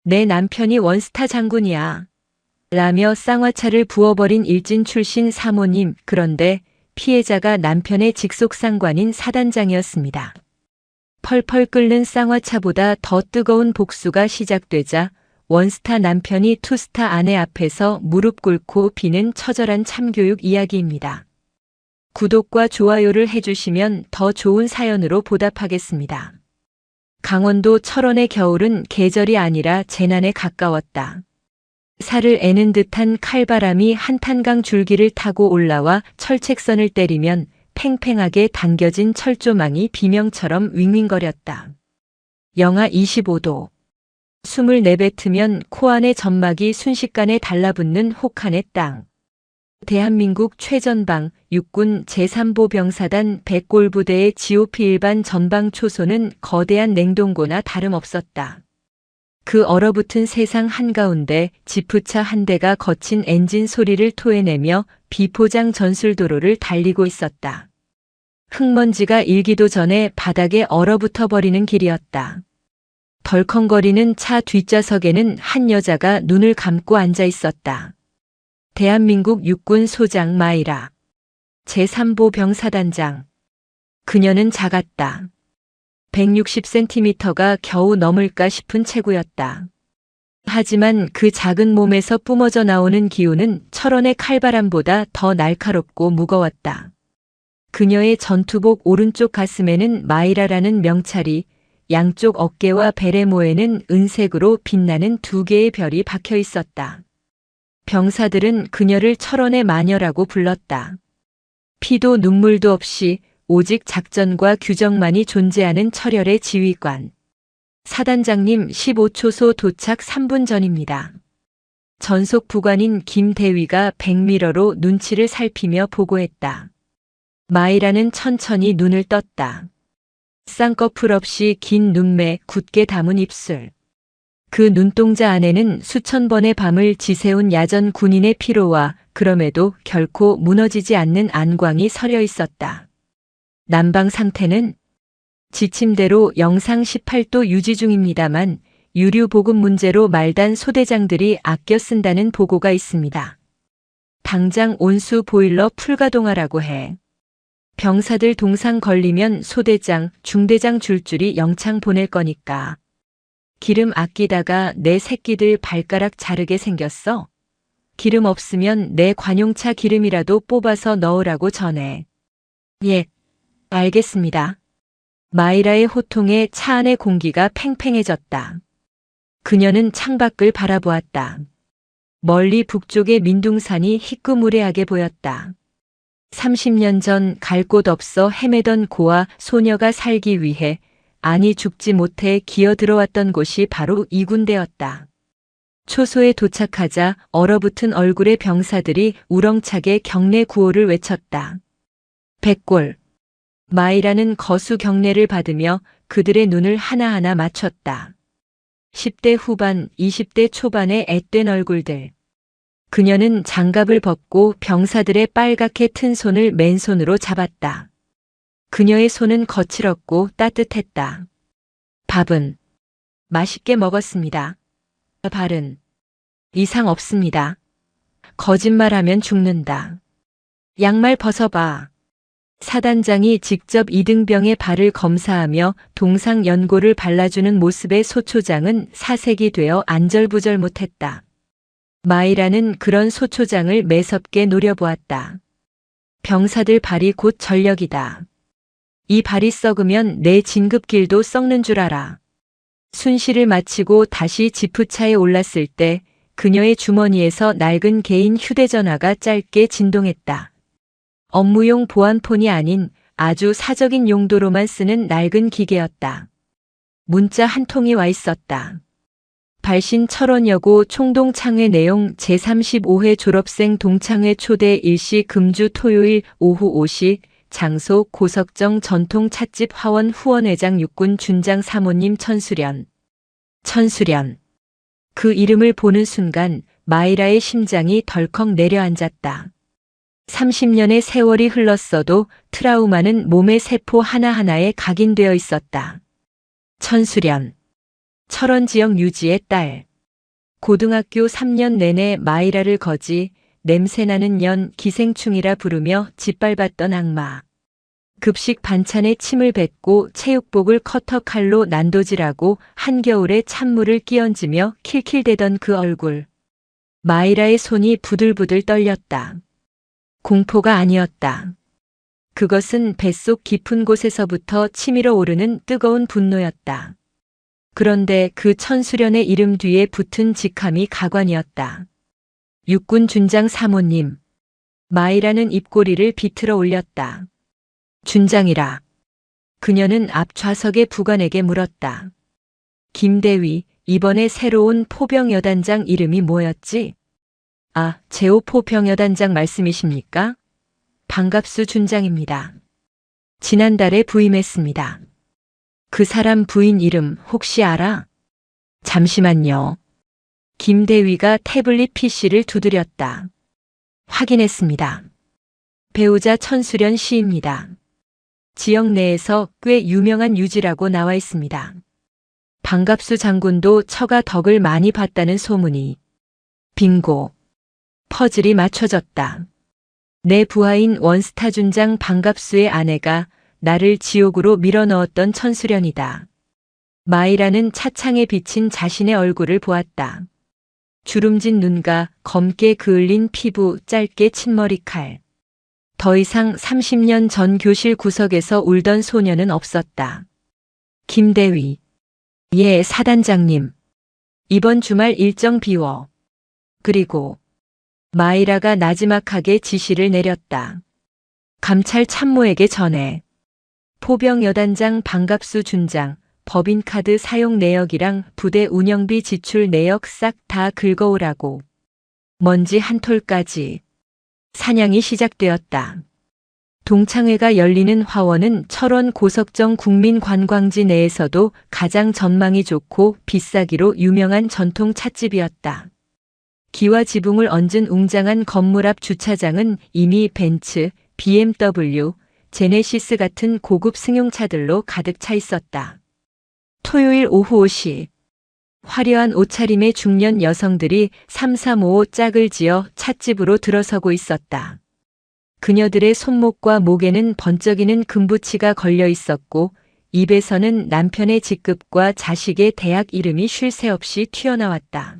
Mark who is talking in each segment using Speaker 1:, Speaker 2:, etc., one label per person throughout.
Speaker 1: 내 남편이 원스타 장군이야. 라며 쌍화차를 부어버린 일진 출신 사모님. 그런데 피해자가 남편의 직속 상관인 사단장이었습니다. 펄펄 끓는 쌍화차보다 더 뜨거운 복수가 시작되자 원스타 남편이 투스타 아내 앞에서 무릎 꿇고 비는 처절한 참교육 이야기입니다. 구독과 좋아요를 해주시면 더 좋은 사연으로 보답하겠습니다. 강원도 철원의 겨울은 계절이 아니라 재난에 가까웠다. 살을 애는 듯한 칼바람이 한탄강 줄기를 타고 올라와 철책선을 때리면 팽팽하게 당겨진 철조망이 비명처럼 윙윙거렸다. 영하 25도. 숨을 내뱉으면 코안의 점막이 순식간에 달라붙는 혹한의 땅. 대한민국 최전방 육군 제3보병사단 100골부대의 GOP 일반 전방 초소는 거대한 냉동고나 다름없었다. 그 얼어붙은 세상 한가운데 지프차 한 대가 거친 엔진 소리를 토해내며 비포장 전술도로를 달리고 있었다. 흙먼지가 일기도 전에 바닥에 얼어붙어 버리는 길이었다. 덜컹거리는 차 뒷좌석에는 한 여자가 눈을 감고 앉아 있었다. 대한민국 육군 소장 마이라. 제3보 병사단장. 그녀는 작았다. 160cm가 겨우 넘을까 싶은 체구였다. 하지만 그 작은 몸에서 뿜어져 나오는 기운은 철원의 칼바람보다 더 날카롭고 무거웠다. 그녀의 전투복 오른쪽 가슴에는 마이라라는 명찰이, 양쪽 어깨와 베레모에는 은색으로 빛나는 두 개의 별이 박혀 있었다. 병사들은 그녀를 철원의 마녀라고 불렀다. 피도 눈물도 없이 오직 작전과 규정만이 존재하는 철혈의 지휘관. 사단장님 15초소 도착 3분 전입니다. 전속 부관인 김대위가 백미러로 눈치를 살피며 보고했다. 마이라는 천천히 눈을 떴다. 쌍꺼풀 없이 긴 눈매, 굳게 담은 입술. 그 눈동자 안에는 수천 번의 밤을 지새운 야전 군인의 피로와 그럼에도 결코 무너지지 않는 안광이 서려 있었다. 난방 상태는 지침대로 영상 18도 유지 중입니다만 유류 보급 문제로 말단 소대장들이 아껴 쓴다는 보고가 있습니다. 당장 온수 보일러 풀가동하라고 해. 병사들 동상 걸리면 소대장, 중대장 줄줄이 영창 보낼 거니까. 기름 아끼다가 내 새끼들 발가락 자르게 생겼어? 기름 없으면 내 관용차 기름이라도 뽑아서 넣으라고 전해. 예, 알겠습니다. 마이라의 호통에 차 안의 공기가 팽팽해졌다. 그녀는 창밖을 바라보았다. 멀리 북쪽의 민둥산이 희끄무레하게 보였다. 30년 전 갈 곳 없어 헤매던 고아 소녀가 살기 위해 아니 죽지 못해 기어 들어왔던 곳이 바로 이 군데였다. 초소에 도착하자 얼어붙은 얼굴의 병사들이 우렁차게 경례 구호를 외쳤다. 100골. 마이라는 거수 경례를 받으며 그들의 눈을 하나하나 맞췄다. 10대 후반, 20대 초반의 앳된 얼굴들. 그녀는 장갑을 벗고 병사들의 빨갛게 튼 손을 맨손으로 잡았다. 그녀의 손은 거칠었고 따뜻했다. 밥은 맛있게 먹었습니다. 발은 이상 없습니다. 거짓말하면 죽는다. 양말 벗어봐. 사단장이 직접 이등병의 발을 검사하며 동상 연고를 발라주는 모습에 소초장은 사색이 되어 안절부절 못했다. 마이라는 그런 소초장을 매섭게 노려보았다. 병사들 발이 곧 전력이다. 이 발이 썩으면 내 진급길도 썩는 줄 알아. 순시를 마치고 다시 지프차에 올랐을 때 그녀의 주머니에서 낡은 개인 휴대전화가 짧게 진동했다. 업무용 보안폰이 아닌 아주 사적인 용도로만 쓰는 낡은 기계였다. 문자 한 통이 와 있었다. 발신 철원여고 총동창회 내용 제35회 졸업생 동창회 초대 일시 금주 토요일 오후 5시 장소 고석정 전통 찻집 화원 후원회장 육군 준장 사모님 천수련. 천수련. 그 이름을 보는 순간 마이라의 심장이 덜컥 내려앉았다. 30년의 세월이 흘렀어도 트라우마는 몸의 세포 하나하나에 각인되어 있었다. 천수련. 철원 지역 유지의 딸. 고등학교 3년 내내 마이라를 거지 냄새나는 년 기생충이라 부르며 짓밟았던 악마. 급식 반찬에 침을 뱉고 체육복을 커터칼로 난도질하고 한겨울에 찬물을 끼얹으며 킬킬대던 그 얼굴. 마이라의 손이 부들부들 떨렸다. 공포가 아니었다. 그것은 뱃속 깊은 곳에서부터 치밀어 오르는 뜨거운 분노였다. 그런데 그 천수련의 이름 뒤에 붙은 직함이 가관이었다. 육군 준장 사모님. 마이라는 입꼬리를 비틀어 올렸다. 준장이라. 그녀는 앞 좌석의 부관에게 물었다. 김대위, 이번에 새로운 포병여단장 이름이 뭐였지? 아, 제5포병여단장 말씀이십니까? 반갑수 준장입니다. 지난달에 부임했습니다. 그 사람 부인 이름 혹시 알아? 잠시만요. 김대위가 태블릿 PC를 두드렸다. 확인했습니다. 배우자 천수련 씨입니다. 지역 내에서 꽤 유명한 유지라고 나와 있습니다. 반갑수 장군도 처가 덕을 많이 봤다는 소문이. 빙고. 퍼즐이 맞춰졌다. 내 부하인 원스타 준장 반갑수의 아내가 나를 지옥으로 밀어넣었던 천수련이다. 마이라는 차창에 비친 자신의 얼굴을 보았다. 주름진 눈과 검게 그을린 피부, 짧게 친 머리칼. 더 이상 30년 전 교실 구석에서 울던 소녀는 없었다. 김대위. 예, 사단장님. 이번 주말 일정 비워. 그리고 마이라가 나지막하게 지시를 내렸다. 감찰 참모에게 전해. 포병여단장 반갑수 준장, 법인카드 사용 내역이랑 부대 운영비 지출 내역 싹 다 긁어오라고. 먼지 한 톨까지. 사냥이 시작되었다. 동창회가 열리는 화원은 철원 고석정 국민관광지 내에서도 가장 전망이 좋고 비싸기로 유명한 전통 찻집이었다. 기와 지붕을 얹은 웅장한 건물 앞 주차장은 이미 벤츠, BMW, 제네시스 같은 고급 승용차들로 가득 차 있었다. 토요일 오후 5시. 화려한 옷차림의 중년 여성들이 3355 짝을 지어 찻집으로 들어서고 있었다. 그녀들의 손목과 목에는 번쩍이는 금부치가 걸려 있었고 입에서는 남편의 직급과 자식의 대학 이름이 쉴 새 없이 튀어나왔다.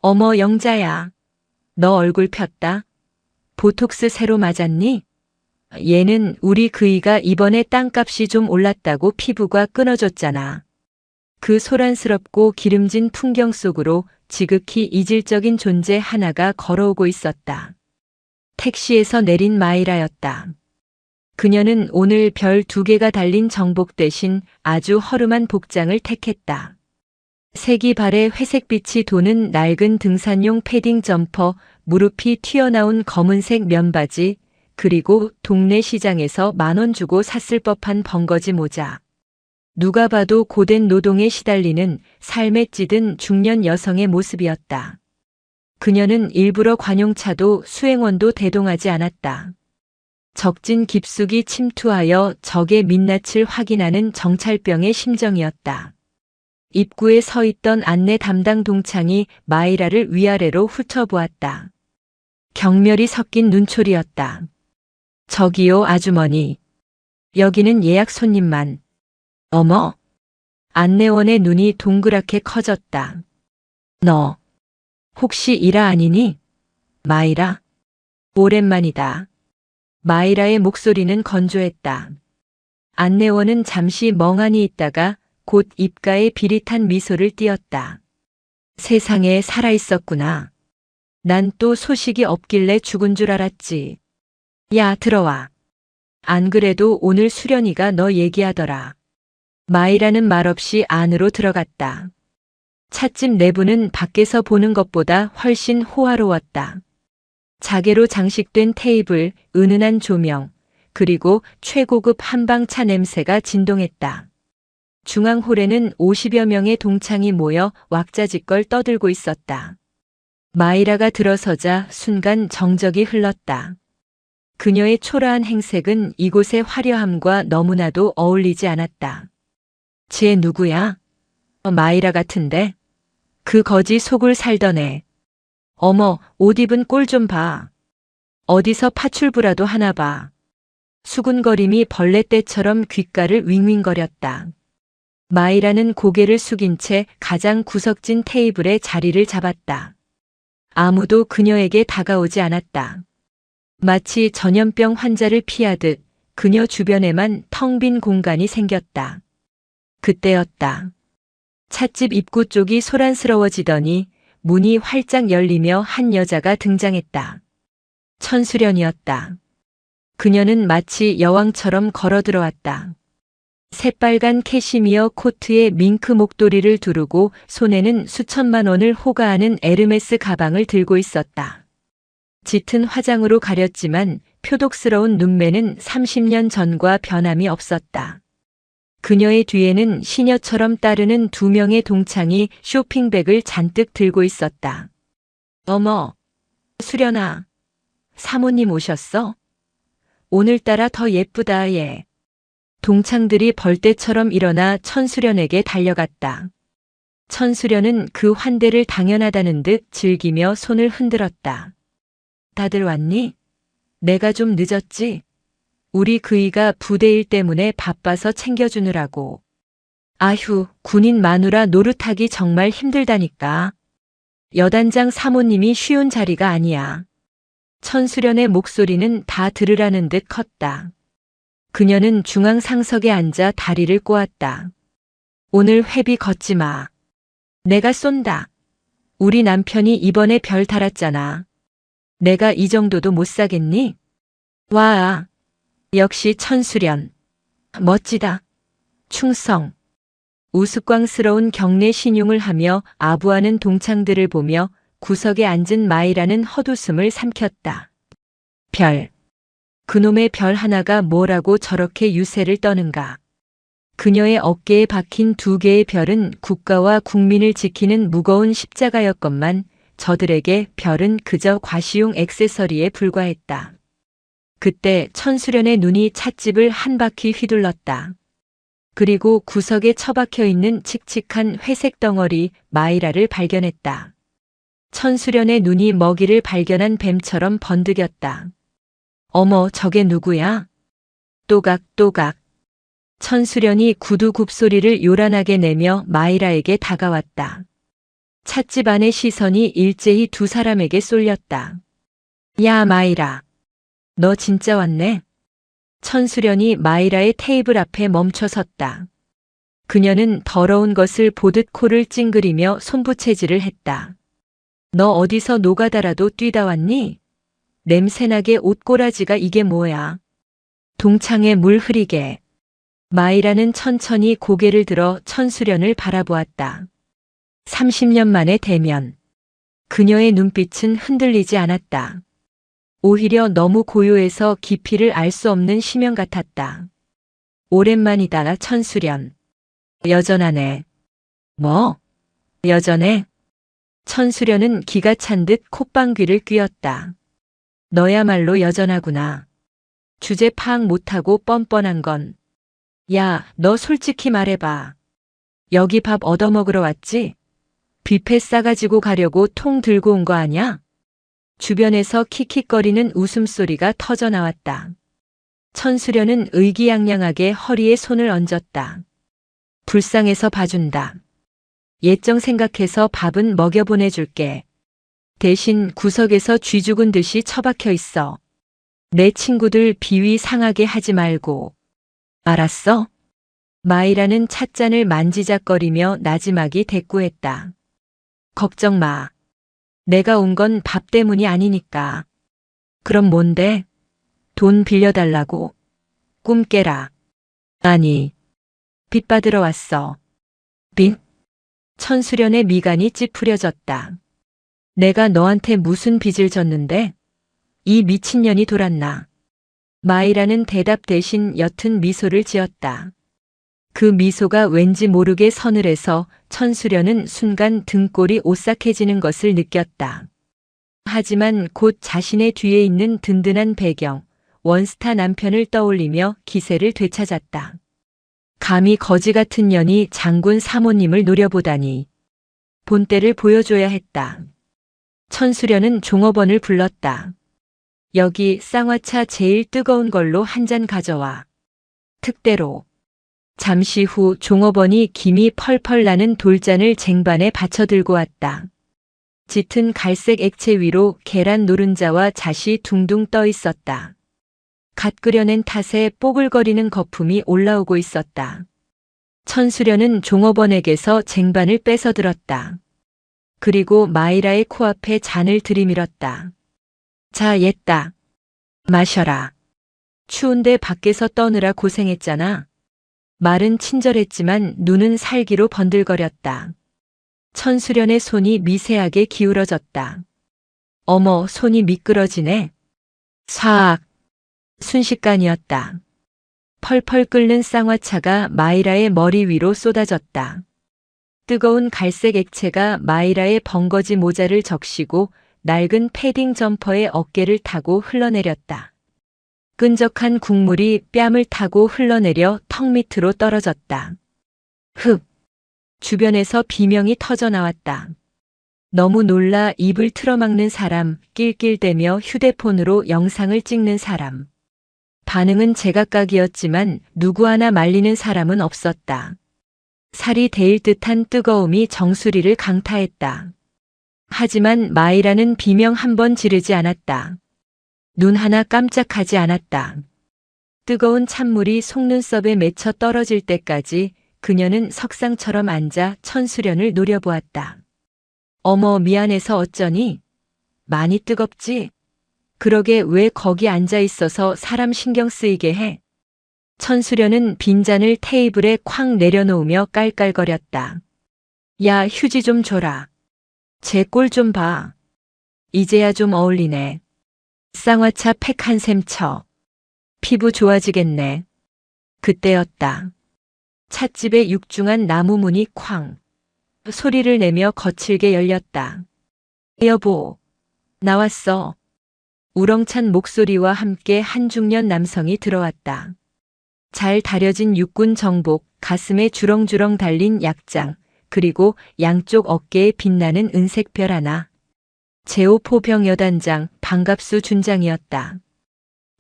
Speaker 1: 어머 영자야. 너 얼굴 폈다. 보톡스 새로 맞았니? 얘는 우리 그이가 이번에 땅값이 좀 올랐다고 피부가 끊어졌잖아. 그 소란스럽고 기름진 풍경 속으로 지극히 이질적인 존재 하나가 걸어오고 있었다. 택시에서 내린 마이라였다. 그녀는 오늘 별 2개가 달린 정복 대신 아주 허름한 복장을 택했다. 색이 발에 회색빛이 도는 낡은 등산용 패딩 점퍼, 무릎이 튀어나온 검은색 면바지, 그리고 동네 시장에서 10,000원 주고 샀을 법한 벙거지 모자. 누가 봐도 고된 노동에 시달리는 삶에 찌든 중년 여성의 모습이었다. 그녀는 일부러 관용차도 수행원도 대동하지 않았다. 적진 깊숙이 침투하여 적의 민낯을 확인하는 정찰병의 심정이었다. 입구에 서 있던 안내 담당 동창이 마이라를 위아래로 훑어보았다. 경멸이 섞인 눈초리였다. 저기요 아주머니. 여기는 예약 손님만. 어머. 안내원의 눈이 동그랗게 커졌다. 너 혹시 이라 아니니? 마이라? 오랜만이다. 마이라의 목소리는 건조했다. 안내원은 잠시 멍하니 있다가 곧 입가에 비릿한 미소를 띄었다. 세상에 살아있었구나. 난 또 소식이 없길래 죽은 줄 알았지. 야, 들어와. 안 그래도 오늘 수련이가 너 얘기하더라. 마이라는 말없이 안으로 들어갔다. 찻집 내부는 밖에서 보는 것보다 훨씬 호화로웠다. 자개로 장식된 테이블, 은은한 조명, 그리고 최고급 한방차 냄새가 진동했다. 중앙홀에는 50여 명의 동창이 모여 왁자지껄 떠들고 있었다. 마이라가 들어서자 순간 정적이 흘렀다. 그녀의 초라한 행색은 이곳의 화려함과 너무나도 어울리지 않았다. 쟤 누구야? 마이라 같은데? 그 거지 속을 살던 애. 어머, 옷 입은 꼴 좀 봐. 어디서 파출부라도 하나 봐. 수군거림이 벌레떼처럼 귓가를 윙윙거렸다. 마이라는 고개를 숙인 채 가장 구석진 테이블에 자리를 잡았다. 아무도 그녀에게 다가오지 않았다. 마치 전염병 환자를 피하듯 그녀 주변에만 텅 빈 공간이 생겼다. 그때였다. 찻집 입구 쪽이 소란스러워지더니 문이 활짝 열리며 한 여자가 등장했다. 천수련이었다. 그녀는 마치 여왕처럼 걸어 들어왔다. 새빨간 캐시미어 코트에 밍크 목도리를 두르고 손에는 수천만 원을 호가하는 에르메스 가방을 들고 있었다. 짙은 화장으로 가렸지만 표독스러운 눈매는 30년 전과 변함이 없었다. 그녀의 뒤에는 시녀처럼 따르는 2명의 동창이 쇼핑백을 잔뜩 들고 있었다. 어머, 수련아. 사모님 오셨어? 오늘따라 더 예쁘다, 얘. 동창들이 벌떼처럼 일어나 천수련에게 달려갔다. 천수련은 그 환대를 당연하다는 듯 즐기며 손을 흔들었다. 다들 왔니? 내가 좀 늦었지? 우리 그이가 부대 일 때문에 바빠서 챙겨주느라고. 아휴, 군인 마누라 노릇하기 정말 힘들다니까. 여단장 사모님이 쉬운 자리가 아니야. 천수련의 목소리는 다 들으라는 듯 컸다. 그녀는 중앙 상석에 앉아 다리를 꼬았다. 오늘 회비 걷지 마. 내가 쏜다. 우리 남편이 이번에 별 달았잖아. 내가 이 정도도 못 사겠니? 와, 역시 천수련. 멋지다. 충성. 우스꽝스러운 경례 신용을 하며 아부하는 동창들을 보며 구석에 앉은 마이라는 헛웃음을 삼켰다. 별. 그놈의 별 하나가 뭐라고 저렇게 유세를 떠는가. 그녀의 어깨에 박힌 2개의 별은 국가와 국민을 지키는 무거운 십자가였건만 저들에게 별은 그저 과시용 액세서리에 불과했다. 그때 천수련의 눈이 찻집을 한 바퀴 휘둘렀다. 그리고 구석에 처박혀 있는 칙칙한 회색 덩어리 마이라를 발견했다. 천수련의 눈이 먹이를 발견한 뱀처럼 번득였다. 어머, 저게 누구야? 또각또각. 천수련이 구두 굽소리를 요란하게 내며 마이라에게 다가왔다. 찻집 안의 시선이 일제히 2 사람에게 쏠렸다. 야, 마이라. 너 진짜 왔네? 천수련이 마이라의 테이블 앞에 멈춰 섰다. 그녀는 더러운 것을 보듯 코를 찡그리며 손부채질을 했다. 너 어디서 노가다라도 뛰다 왔니? 냄새나게 옷꼬라지가 이게 뭐야? 동창에 물 흐리게. 마이라는 천천히 고개를 들어 천수련을 바라보았다. 30년 만의 대면. 그녀의 눈빛은 흔들리지 않았다. 오히려 너무 고요해서 깊이를 알 수 없는 심연 같았다. 오랜만이다, 천수련. 여전하네. 뭐? 여전해? 천수련은 기가 찬 듯 콧방귀를 뀌었다. 너야말로 여전하구나. 주제 파악 못하고 뻔뻔한 건. 야, 너 솔직히 말해봐. 여기 밥 얻어먹으러 왔지? 뷔페 싸가지고 가려고 통 들고 온 거 아냐? 주변에서 킥킥거리는 웃음소리가 터져 나왔다. 천수련은 의기양양하게 허리에 손을 얹었다. 불쌍해서 봐준다. 예정 생각해서 밥은 먹여보내줄게. 대신 구석에서 쥐 죽은 듯이 처박혀 있어. 내 친구들 비위 상하게 하지 말고. 알았어? 마이라는 찻잔을 만지작거리며 나지막이 대꾸했다. 걱정 마. 내가 온 건 밥 때문이 아니니까. 그럼 뭔데? 돈 빌려달라고? 꿈 깨라. 아니. 빚 받으러 왔어. 빚? 천수련의 미간이 찌푸려졌다. 내가 너한테 무슨 빚을 졌는데? 이 미친년이 돌았나? 마이라는 대답 대신 옅은 미소를 지었다. 그 미소가 왠지 모르게 서늘해서 천수련은 순간 등골이 오싹해지는 것을 느꼈다. 하지만 곧 자신의 뒤에 있는 든든한 배경, 원스타 남편을 떠올리며 기세를 되찾았다. 감히 거지 같은 년이 장군 사모님을 노려보다니. 본때를 보여줘야 했다. 천수련은 종업원을 불렀다. 여기 쌍화차 제일 뜨거운 걸로 한 잔 가져와. 특대로. 잠시 후 종업원이 김이 펄펄 나는 돌잔을 쟁반에 받쳐 들고 왔다. 짙은 갈색 액체 위로 계란 노른자와 잣이 둥둥 떠 있었다. 갓 끓여낸 탓에 뽀글거리는 거품이 올라오고 있었다. 천수련은 종업원에게서 쟁반을 뺏어 들었다. 그리고 마이라의 코앞에 잔을 들이밀었다. 자, 옛다. 마셔라. 추운데 밖에서 떠느라 고생했잖아. 말은 친절했지만 눈은 살기로 번들거렸다. 천수련의 손이 미세하게 기울어졌다. 어머, 손이 미끄러지네. 싹. 순식간이었다. 펄펄 끓는 쌍화차가 마이라의 머리 위로 쏟아졌다. 뜨거운 갈색 액체가 마이라의 벙거지 모자를 적시고 낡은 패딩 점퍼의 어깨를 타고 흘러내렸다. 끈적한 국물이 뺨을 타고 흘러내려 턱 밑으로 떨어졌다. 흡! 주변에서 비명이 터져 나왔다. 너무 놀라 입을 틀어막는 사람, 낄낄대며 휴대폰으로 영상을 찍는 사람. 반응은 제각각이었지만 누구 하나 말리는 사람은 없었다. 살이 데일 듯한 뜨거움이 정수리를 강타했다. 하지만 마이라는 비명 한 번 지르지 않았다. 눈 하나 깜짝하지 않았다. 뜨거운 찬물이 속눈썹에 맺혀 떨어질 때까지 그녀는 석상처럼 앉아 천수련을 노려보았다. 어머, 미안해서 어쩌니? 많이 뜨겁지? 그러게 왜 거기 앉아 있어서 사람 신경 쓰이게 해? 천수련은 빈잔을 테이블에 쾅 내려놓으며 깔깔거렸다. 야, 휴지 좀 줘라. 제 꼴 좀 봐. 이제야 좀 어울리네. 쌍화차 팩 한 샘 쳐. 피부 좋아지겠네. 그때였다. 찻집의 육중한 나무 문이 쾅. 소리를 내며 거칠게 열렸다. 여보, 나왔어. 우렁찬 목소리와 함께 한 중년 남성이 들어왔다. 잘 다려진 육군 정복, 가슴에 주렁주렁 달린 약장, 그리고 양쪽 어깨에 빛나는 은색 별 하나. 제5포병 여단장 반갑수 준장이었다.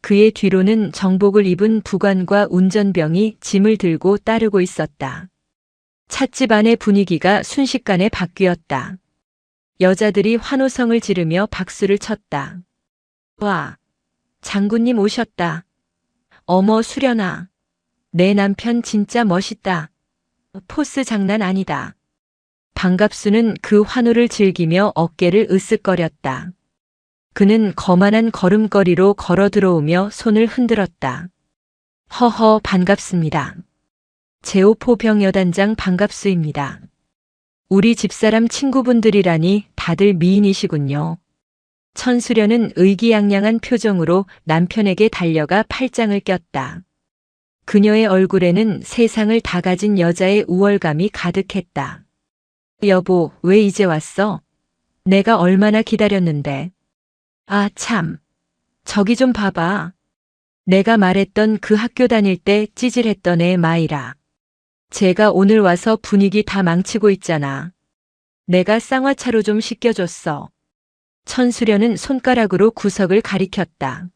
Speaker 1: 그의 뒤로는 정복을 입은 부관과 운전병이 짐을 들고 따르고 있었다. 찻집 안의 분위기가 순식간에 바뀌었다. 여자들이 환호성을 지르며 박수를 쳤다. 와, 장군님 오셨다. 어머, 수련아. 내 남편 진짜 멋있다. 포스 장난 아니다. 반갑수는 그 환호를 즐기며 어깨를 으쓱거렸다. 그는 거만한 걸음걸이로 걸어 들어오며 손을 흔들었다. 허허, 반갑습니다. 제5포병 여단장 반갑수입니다. 우리 집사람 친구분들이라니 다들 미인이시군요. 천수련은 의기양양한 표정으로 남편에게 달려가 팔짱을 꼈다. 그녀의 얼굴에는 세상을 다 가진 여자의 우월감이 가득했다. 여보, 왜 이제 왔어? 내가 얼마나 기다렸는데. 아, 참. 저기 좀 봐봐. 내가 말했던 그 학교 다닐 때 찌질했던 애 마이라. 제가 오늘 와서 분위기 다 망치고 있잖아. 내가 쌍화차로 좀 씻겨줬어. 천수련은 손가락으로 구석을 가리켰다.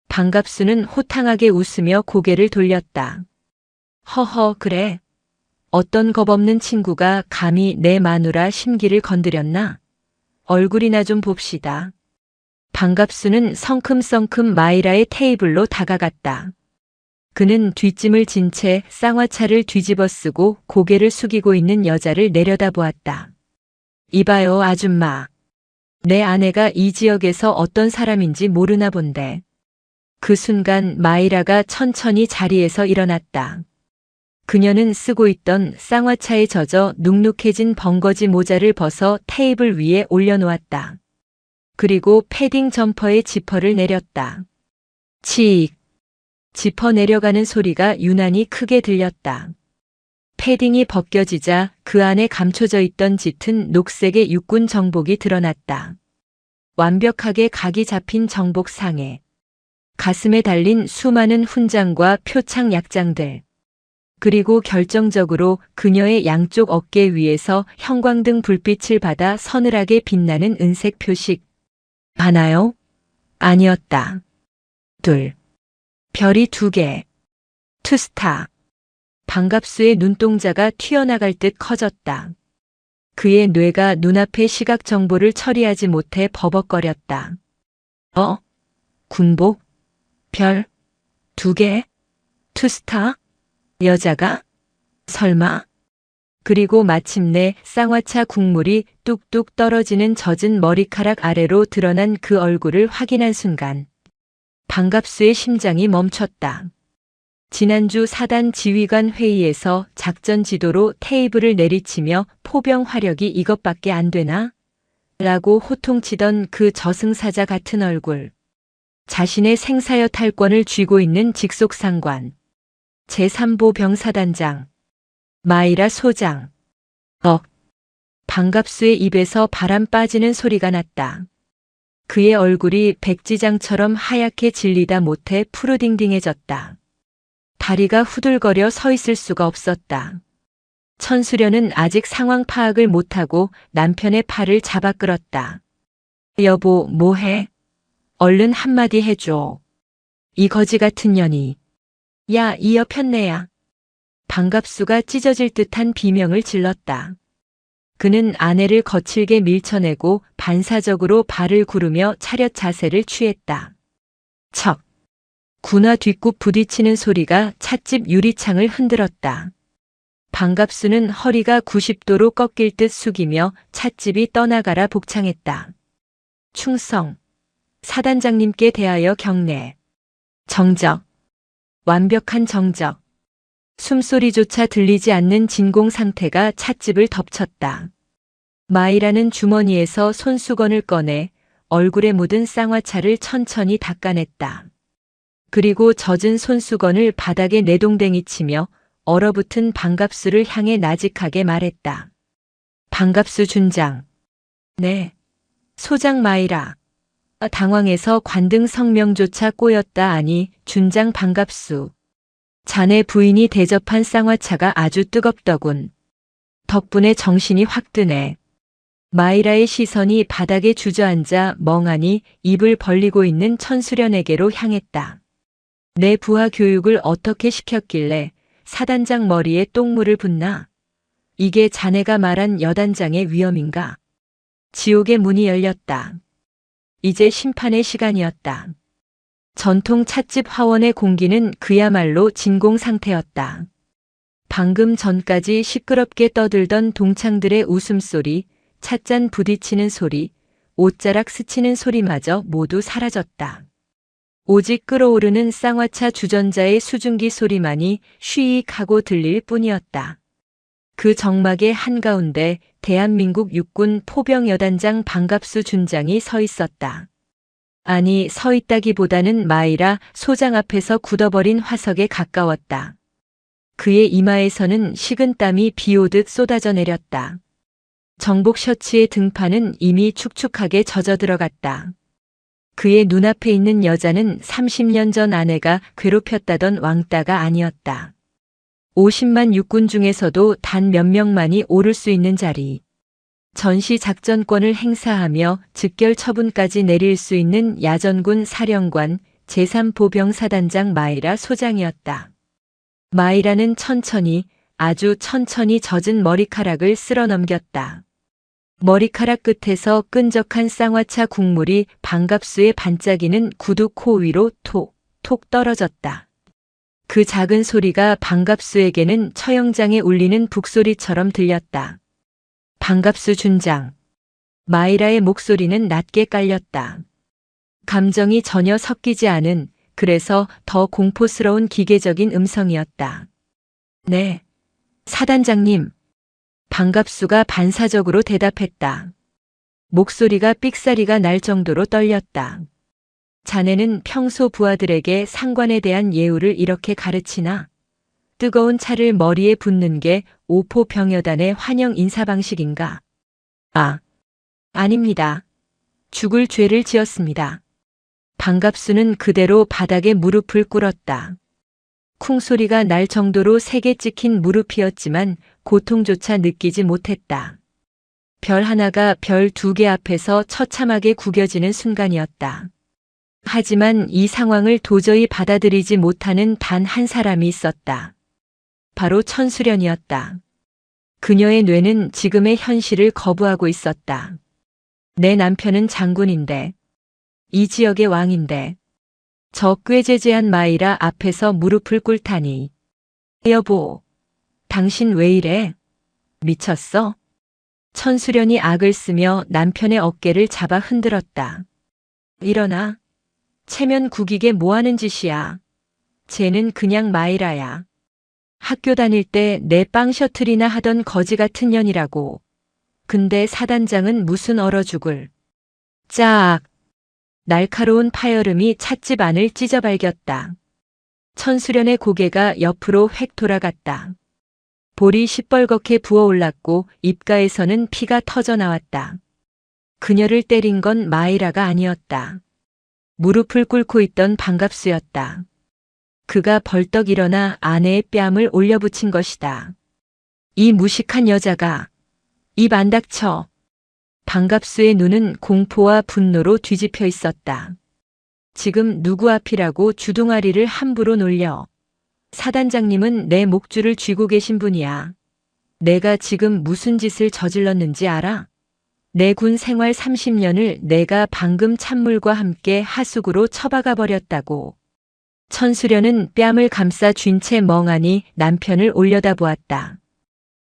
Speaker 1: 반갑수는 호탕하게 웃으며 고개를 돌렸다. 허허, 그래. 어떤 겁없는 친구가 감히 내 마누라 심기를 건드렸나? 얼굴이나 좀 봅시다. 반갑수는 성큼성큼 마이라의 테이블로 다가갔다. 그는 뒷짐을 진 채 쌍화차를 뒤집어 쓰고 고개를 숙이고 있는 여자를 내려다보았다. 이봐요, 아줌마. 내 아내가 이 지역에서 어떤 사람인지 모르나 본데. 그 순간 마이라가 천천히 자리에서 일어났다. 그녀는 쓰고 있던 쌍화차에 젖어 눅눅해진 벙거지 모자를 벗어 테이블 위에 올려놓았다. 그리고 패딩 점퍼의 지퍼를 내렸다. 칙! 지퍼 내려가는 소리가 유난히 크게 들렸다. 패딩이 벗겨지자 그 안에 감춰져 있던 짙은 녹색의 육군 정복이 드러났다. 완벽하게 각이 잡힌 정복 상에 가슴에 달린 수많은 훈장과 표창 약장들. 그리고 결정적으로 그녀의 양쪽 어깨 위에서 형광등 불빛을 받아 서늘하게 빛나는 은색 표식. 하나요? 아니었다. 둘. 별이 2개. 투스타. 반갑수의 눈동자가 튀어나갈 듯 커졌다. 그의 뇌가 눈앞의 시각 정보를 처리하지 못해 버벅거렸다. 군복? 별? 2개? 투스타? 여자가? 설마? 그리고 마침내 쌍화차 국물이 뚝뚝 떨어지는 젖은 머리카락 아래로 드러난 그 얼굴을 확인한 순간 반갑수의 심장이 멈췄다. 지난주 사단 지휘관 회의에서 작전 지도로 테이블을 내리치며 포병 화력이 이것밖에 안 되나? 라고 호통치던 그 저승사자 같은 얼굴. 자신의 생사여 탈권을 쥐고 있는 직속상관. 제3보 병사단장. 마이라 소장. 반갑수의 입에서 바람 빠지는 소리가 났다. 그의 얼굴이 백지장처럼 하얗게 질리다 못해 푸르딩딩해졌다. 다리가 후들거려 서 있을 수가 없었다. 천수련은 아직 상황 파악을 못하고 남편의 팔을 잡아 끌었다. 여보, 뭐해? 얼른 한마디 해줘. 이 거지 같은 년이. 야, 이 여편네야. 반갑수가 찢어질 듯한 비명을 질렀다. 그는 아내를 거칠게 밀쳐내고 반사적으로 발을 구르며 차렷 자세를 취했다. 척. 군화 뒷굽 부딪히는 소리가 찻집 유리창을 흔들었다. 반갑수는 허리가 90도로 꺾일 듯 숙이며 찻집이 떠나가라 복창했다. 충성. 사단장님께 대하여 경례. 정적. 완벽한 정적. 숨소리조차 들리지 않는 진공 상태가 찻집을 덮쳤다. 마이라는 주머니에서 손수건을 꺼내 얼굴에 묻은 쌍화차를 천천히 닦아냈다. 그리고 젖은 손수건을 바닥에 내동댕이 치며 얼어붙은 반갑수를 향해 나직하게 말했다. 반갑수 준장. 네. 소장 마이라. 당황해서 관등 성명조차 꼬였다. 아니, 준장 반갑수. 자네 부인이 대접한 쌍화차가 아주 뜨겁더군. 덕분에 정신이 확 드네. 마이라의 시선이 바닥에 주저앉아 멍하니 입을 벌리고 있는 천수련에게로 향했다. 내 부하 교육을 어떻게 시켰길래 사단장 머리에 똥물을 붓나? 이게 자네가 말한 여단장의 위험인가? 지옥의 문이 열렸다. 이제 심판의 시간이었다. 전통 찻집 화원의 공기는 그야말로 진공 상태였다. 방금 전까지 시끄럽게 떠들던 동창들의 웃음소리, 찻잔 부딪히는 소리, 옷자락 스치는 소리마저 모두 사라졌다. 오직 끓어오르는 쌍화차 주전자의 수증기 소리만이 쉬익 하고 들릴 뿐이었다. 그 정막의 한가운데 대한민국 육군 포병여단장 반갑수 준장이 서 있었다. 아니, 서 있다기보다는 마이라 소장 앞에서 굳어버린 화석에 가까웠다. 그의 이마에서는 식은땀이 비오듯 쏟아져 내렸다. 정복 셔츠의 등판은 이미 축축하게 젖어 들어갔다. 그의 눈앞에 있는 여자는 30년 전 아내가 괴롭혔다던 왕따가 아니었다. 50만 육군 중에서도 단 몇 명만이 오를 수 있는 자리. 전시 작전권을 행사하며 즉결 처분까지 내릴 수 있는 야전군 사령관 제3보병사단장 마이라 소장이었다. 마이라는 천천히, 아주 천천히 젖은 머리카락을 쓸어 넘겼다. 머리카락 끝에서 끈적한 쌍화차 국물이 반갑수의 반짝이는 구두 코 위로 톡, 톡 떨어졌다. 그 작은 소리가 반갑수에게는 처형장에 울리는 북소리처럼 들렸다. 반갑수 준장. 마이라의 목소리는 낮게 깔렸다. 감정이 전혀 섞이지 않은, 그래서 더 공포스러운 기계적인 음성이었다. 네. 사단장님. 반갑수가 반사적으로 대답했다. 목소리가 삑사리가 날 정도로 떨렸다. 자네는 평소 부하들에게 상관에 대한 예우를 이렇게 가르치나? 뜨거운 차를 머리에 붓는 게 오포 병여단의 환영 인사 방식인가? 아닙니다. 죽을 죄를 지었습니다. 반갑수는 그대로 바닥에 무릎을 꿇었다. 쿵소리가 날 정도로 세게 찍힌 무릎이었지만 고통조차 느끼지 못했다. 별 하나가 별 2개 앞에서 처참하게 구겨지는 순간이었다. 하지만 이 상황을 도저히 받아들이지 못하는 단 한 사람이 있었다. 바로 천수련이었다. 그녀의 뇌는 지금의 현실을 거부하고 있었다. 내 남편은 장군인데, 이 지역의 왕인데, 저 꾀죄죄한 마이라 앞에서 무릎을 꿇다니. 여보, 당신 왜 이래? 미쳤어? 천수련이 악을 쓰며 남편의 어깨를 잡아 흔들었다. 일어나. 체면 구기게 뭐하는 짓이야. 쟤는 그냥 마이라야. 학교 다닐 때 내 빵 셔틀이나 하던 거지 같은 년이라고. 근데 사단장은 무슨 얼어 죽을. 짝. 날카로운 파열음이 찻집 안을 찢어발겼다. 천수련의 고개가 옆으로 획 돌아갔다. 볼이 시뻘겋게 부어올랐고 입가에서는 피가 터져 나왔다. 그녀를 때린 건 마이라가 아니었다. 무릎을 꿇고 있던 반갑수였다. 그가 벌떡 일어나 아내의 뺨을 올려붙인 것이다. 이 무식한 여자가. 입 안 닥쳐. 반갑수의 눈은 공포와 분노로 뒤집혀 있었다. 지금 누구 앞이라고 주둥아리를 함부로 놀려. 사단장님은 내 목줄을 쥐고 계신 분이야. 내가 지금 무슨 짓을 저질렀는지 알아? 내 군 생활 30년을 내가 방금 찬물과 함께 하수구로 처박아 버렸다고. 천수련은 뺨을 감싸 쥔 채 멍하니 남편을 올려다보았다.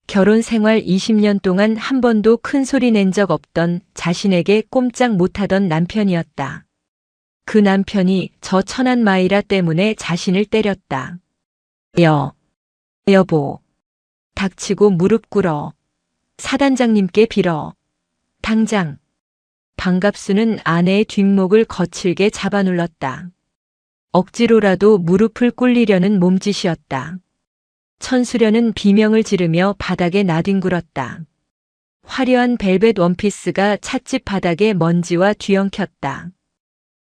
Speaker 1: 결혼 생활 20년 동안 한 번도 큰 소리 낸 적 없던 자신에게 꼼짝 못하던 남편이었다. 그 남편이 저 천한 마이라 때문에 자신을 때렸다. 여보. 닥치고 무릎 꿇어. 사단장님께 빌어. 당장. 반갑수는 아내의 뒷목을 거칠게 잡아 눌렀다. 억지로라도 무릎을 꿇리려는 몸짓이었다. 천수련은 비명을 지르며 바닥에 나뒹굴었다. 화려한 벨벳 원피스가 찻집 바닥에 먼지와 뒤엉켰다.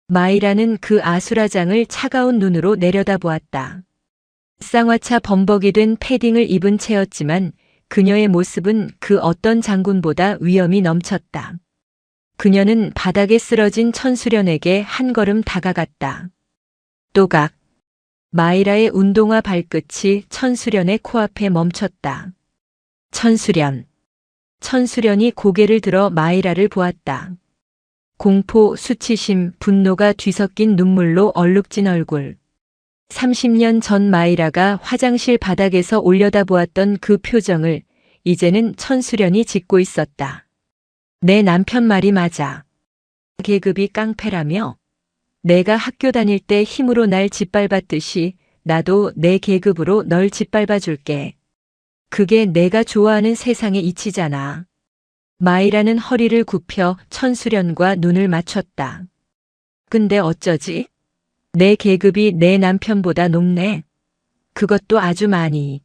Speaker 1: 마이라는 그 아수라장을 차가운 눈으로 내려다보았다. 쌍화차 범벅이 된 패딩을 입은 채였지만 그녀의 모습은 그 어떤 장군보다 위엄이 넘쳤다. 그녀는 바닥에 쓰러진 천수련에게 한 걸음 다가갔다. 또각. 마이라의 운동화 발끝이 천수련의 코앞에 멈췄다. 천수련이 고개를 들어 마이라를 보았다. 공포, 수치심, 분노가 뒤섞인 눈물로 얼룩진 얼굴. 30년 전 마이라가 화장실 바닥에서 올려다보았던 그 표정을 이제는 천수련이 짓고 있었다. 내 남편 말이 맞아. 계급이 깡패라며? 내가 학교 다닐 때 힘으로 날 짓밟았듯이 나도 내 계급으로 널 짓밟아 줄게. 그게 내가 좋아하는 세상의 이치잖아. 마이라는 허리를 굽혀 천수련과 눈을 맞췄다. 근데 어쩌지? 내 계급이 내 남편보다 높네. 그것도 아주 많이.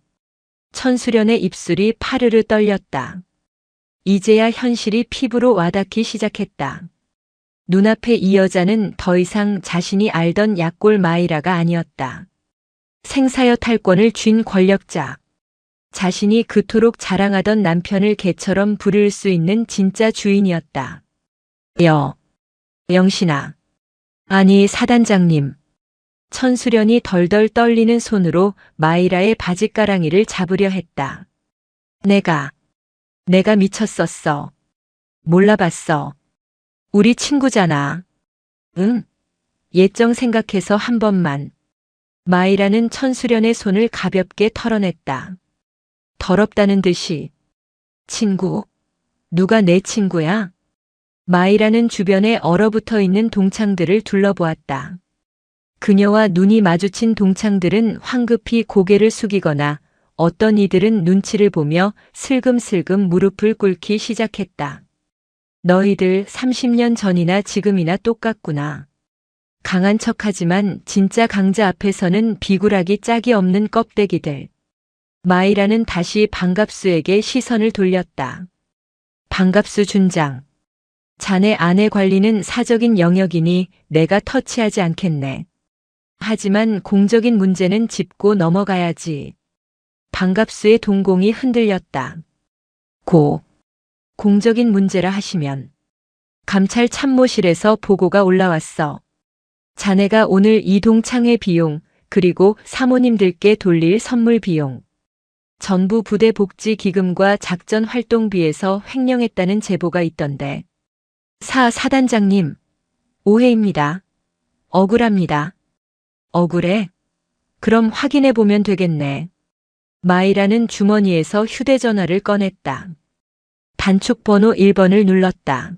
Speaker 1: 천수련의 입술이 파르르 떨렸다. 이제야 현실이 피부로 와닿기 시작했다. 눈앞에 이 여자는 더 이상 자신이 알던 약골 마이라가 아니었다. 생사여 탈권을 쥔 권력자. 자신이 그토록 자랑하던 남편을 개처럼 부릴 수 있는 진짜 주인이었다. 영신아. 아니 사단장님. 천수련이 덜덜 떨리는 손으로 마이라의 바짓가랑이를 잡으려 했다. 내가 미쳤었어. 몰라봤어. 우리 친구잖아. 응. 예정 생각해서 한 번만. 마이라는 천수련의 손을 가볍게 털어냈다. 더럽다는 듯이. 친구? 누가 내 친구야? 마이라는 주변에 얼어붙어 있는 동창들을 둘러보았다. 그녀와 눈이 마주친 동창들은 황급히 고개를 숙이거나 어떤 이들은 눈치를 보며 슬금슬금 무릎을 꿇기 시작했다. 너희들 30년 전이나 지금이나 똑같구나. 강한 척하지만 진짜 강자 앞에서는 비굴하기 짝이 없는 껍데기들. 마이라는 다시 반갑수에게 시선을 돌렸다. 반갑수 준장. 자네 아내 관리는 사적인 영역이니 내가 터치하지 않겠네. 하지만 공적인 문제는 짚고 넘어가야지. 반갑수의 동공이 흔들렸다. 공적인 문제라 하시면. 감찰 참모실에서 보고가 올라왔어. 자네가 오늘 이동창회 비용, 그리고 사모님들께 돌릴 선물 비용, 전부 부대 복지 기금과 작전 활동비에서 횡령했다는 제보가 있던데. 사단장님, 오해입니다. 억울합니다. 억울해? 그럼 확인해 보면 되겠네. 마이라는 주머니에서 휴대전화를 꺼냈다. 단축 번호 1번을 눌렀다.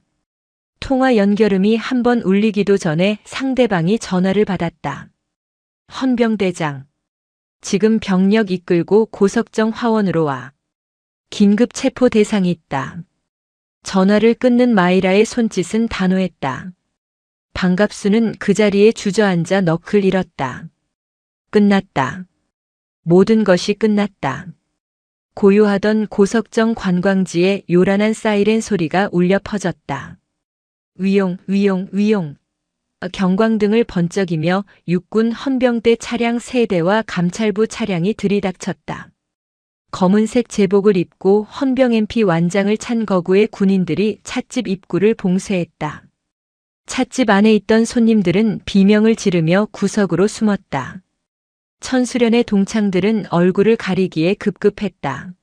Speaker 1: 통화 연결음이 한 번 울리기도 전에 상대방이 전화를 받았다. 헌병대장. 지금 병력 이끌고 고석정 화원으로 와. 긴급 체포 대상이 있다. 전화를 끊는 마이라의 손짓은 단호했다. 반갑수는 그 자리에 주저앉아 넋을 잃었다. 끝났다. 모든 것이 끝났다. 고요하던 고석정 관광지에 요란한 사이렌 소리가 울려 퍼졌다. 위용. 경광등을 번쩍이며 육군 헌병대 차량 3대와 감찰부 차량이 들이닥쳤다. 검은색 제복을 입고 헌병 MP 완장을 찬 거구의 군인들이 찻집 입구를 봉쇄했다. 찻집 안에 있던 손님들은 비명을 지르며 구석으로 숨었다. 천수련의 동창들은 얼굴을 가리기에 급급했다.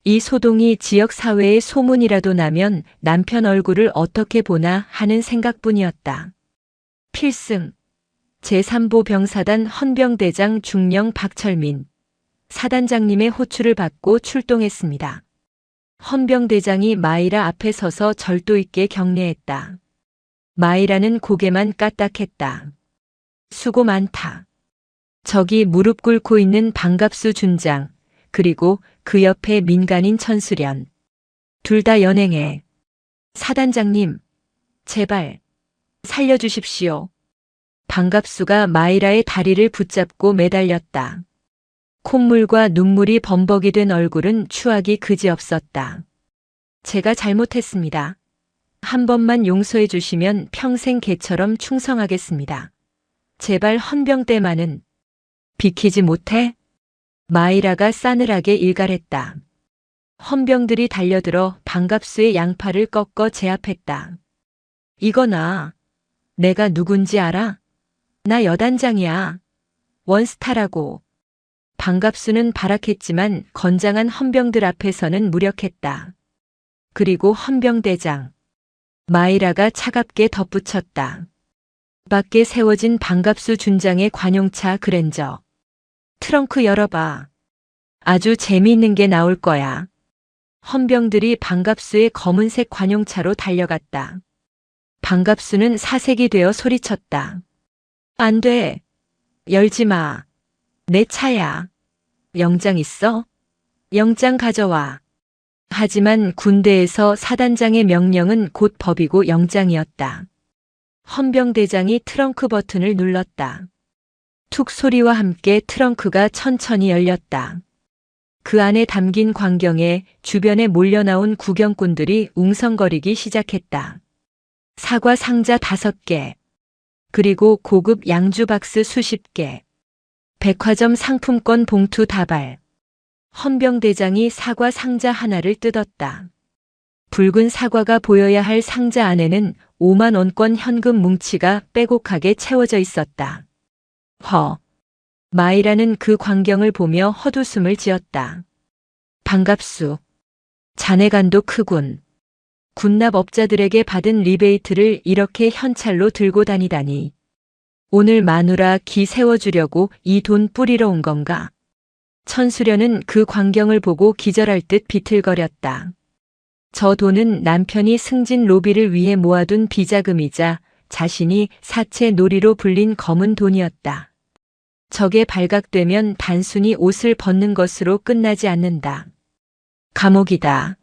Speaker 1: 이 소동이 지역 사회에 소문이라도 나면 남편 얼굴을 어떻게 보나 하는 생각뿐이었다. 필승. 제3보 병사단 헌병대장 중령 박철민. 사단장님의 호출을 받고 출동했습니다. 헌병대장이 마이라 앞에 서서 절도 있게 경례했다. 마이라는 고개만 까딱했다. 수고 많다. 저기 무릎 꿇고 있는 반갑수 준장, 그리고 그 옆에 민간인 천수련. 둘 다 연행해. 사단장님, 제발 살려주십시오. 반갑수가 마이라의 다리를 붙잡고 매달렸다. 콧물과 눈물이 범벅이 된 얼굴은 추악이 그지없었다. 제가 잘못했습니다. 한 번만 용서해 주시면 평생 개처럼 충성하겠습니다. 제발 헌병 때만은 비키지 못해? 마이라가 싸늘하게 일갈했다. 헌병들이 달려들어 반갑수의 양팔을 꺾어 제압했다. 이거나 내가 누군지 알아? 나 여단장이야. 원스타라고. 반갑수는 발악했지만 건장한 헌병들 앞에서는 무력했다. 그리고 헌병대장. 마이라가 차갑게 덧붙였다. 밖에 세워진 반갑수 준장의 관용차 그랜저. 트렁크 열어봐. 아주 재미있는 게 나올 거야. 헌병들이 반갑수의 검은색 관용차로 달려갔다. 반갑수는 사색이 되어 소리쳤다. 안 돼. 열지 마. 내 차야. 영장 있어? 영장 가져와. 하지만 군대에서 사단장의 명령은 곧 법이고 영장이었다. 헌병대장이 트렁크 버튼을 눌렀다. 툭 소리와 함께 트렁크가 천천히 열렸다. 그 안에 담긴 광경에 주변에 몰려나온 구경꾼들이 웅성거리기 시작했다. 사과 상자 5개, 그리고 고급 양주 박스 수십 개, 백화점 상품권 봉투 다발. 헌병대장이 사과 상자 하나를 뜯었다. 붉은 사과가 보여야 할 상자 안에는 5만 원권 현금 뭉치가 빼곡하게 채워져 있었다. 마이라는 그 광경을 보며 헛웃음을 지었다. 반갑수. 자네 간도 크군. 군납업자들에게 받은 리베이트를 이렇게 현찰로 들고 다니다니. 오늘 마누라 기 세워주려고 이 돈 뿌리러 온 건가? 천수련은 그 광경을 보고 기절할 듯 비틀거렸다. 저 돈은 남편이 승진 로비를 위해 모아둔 비자금이자 자신이 사채 놀이로 불린 검은 돈이었다. 적에 발각되면 단순히 옷을 벗는 것으로 끝나지 않는다. 감옥이다.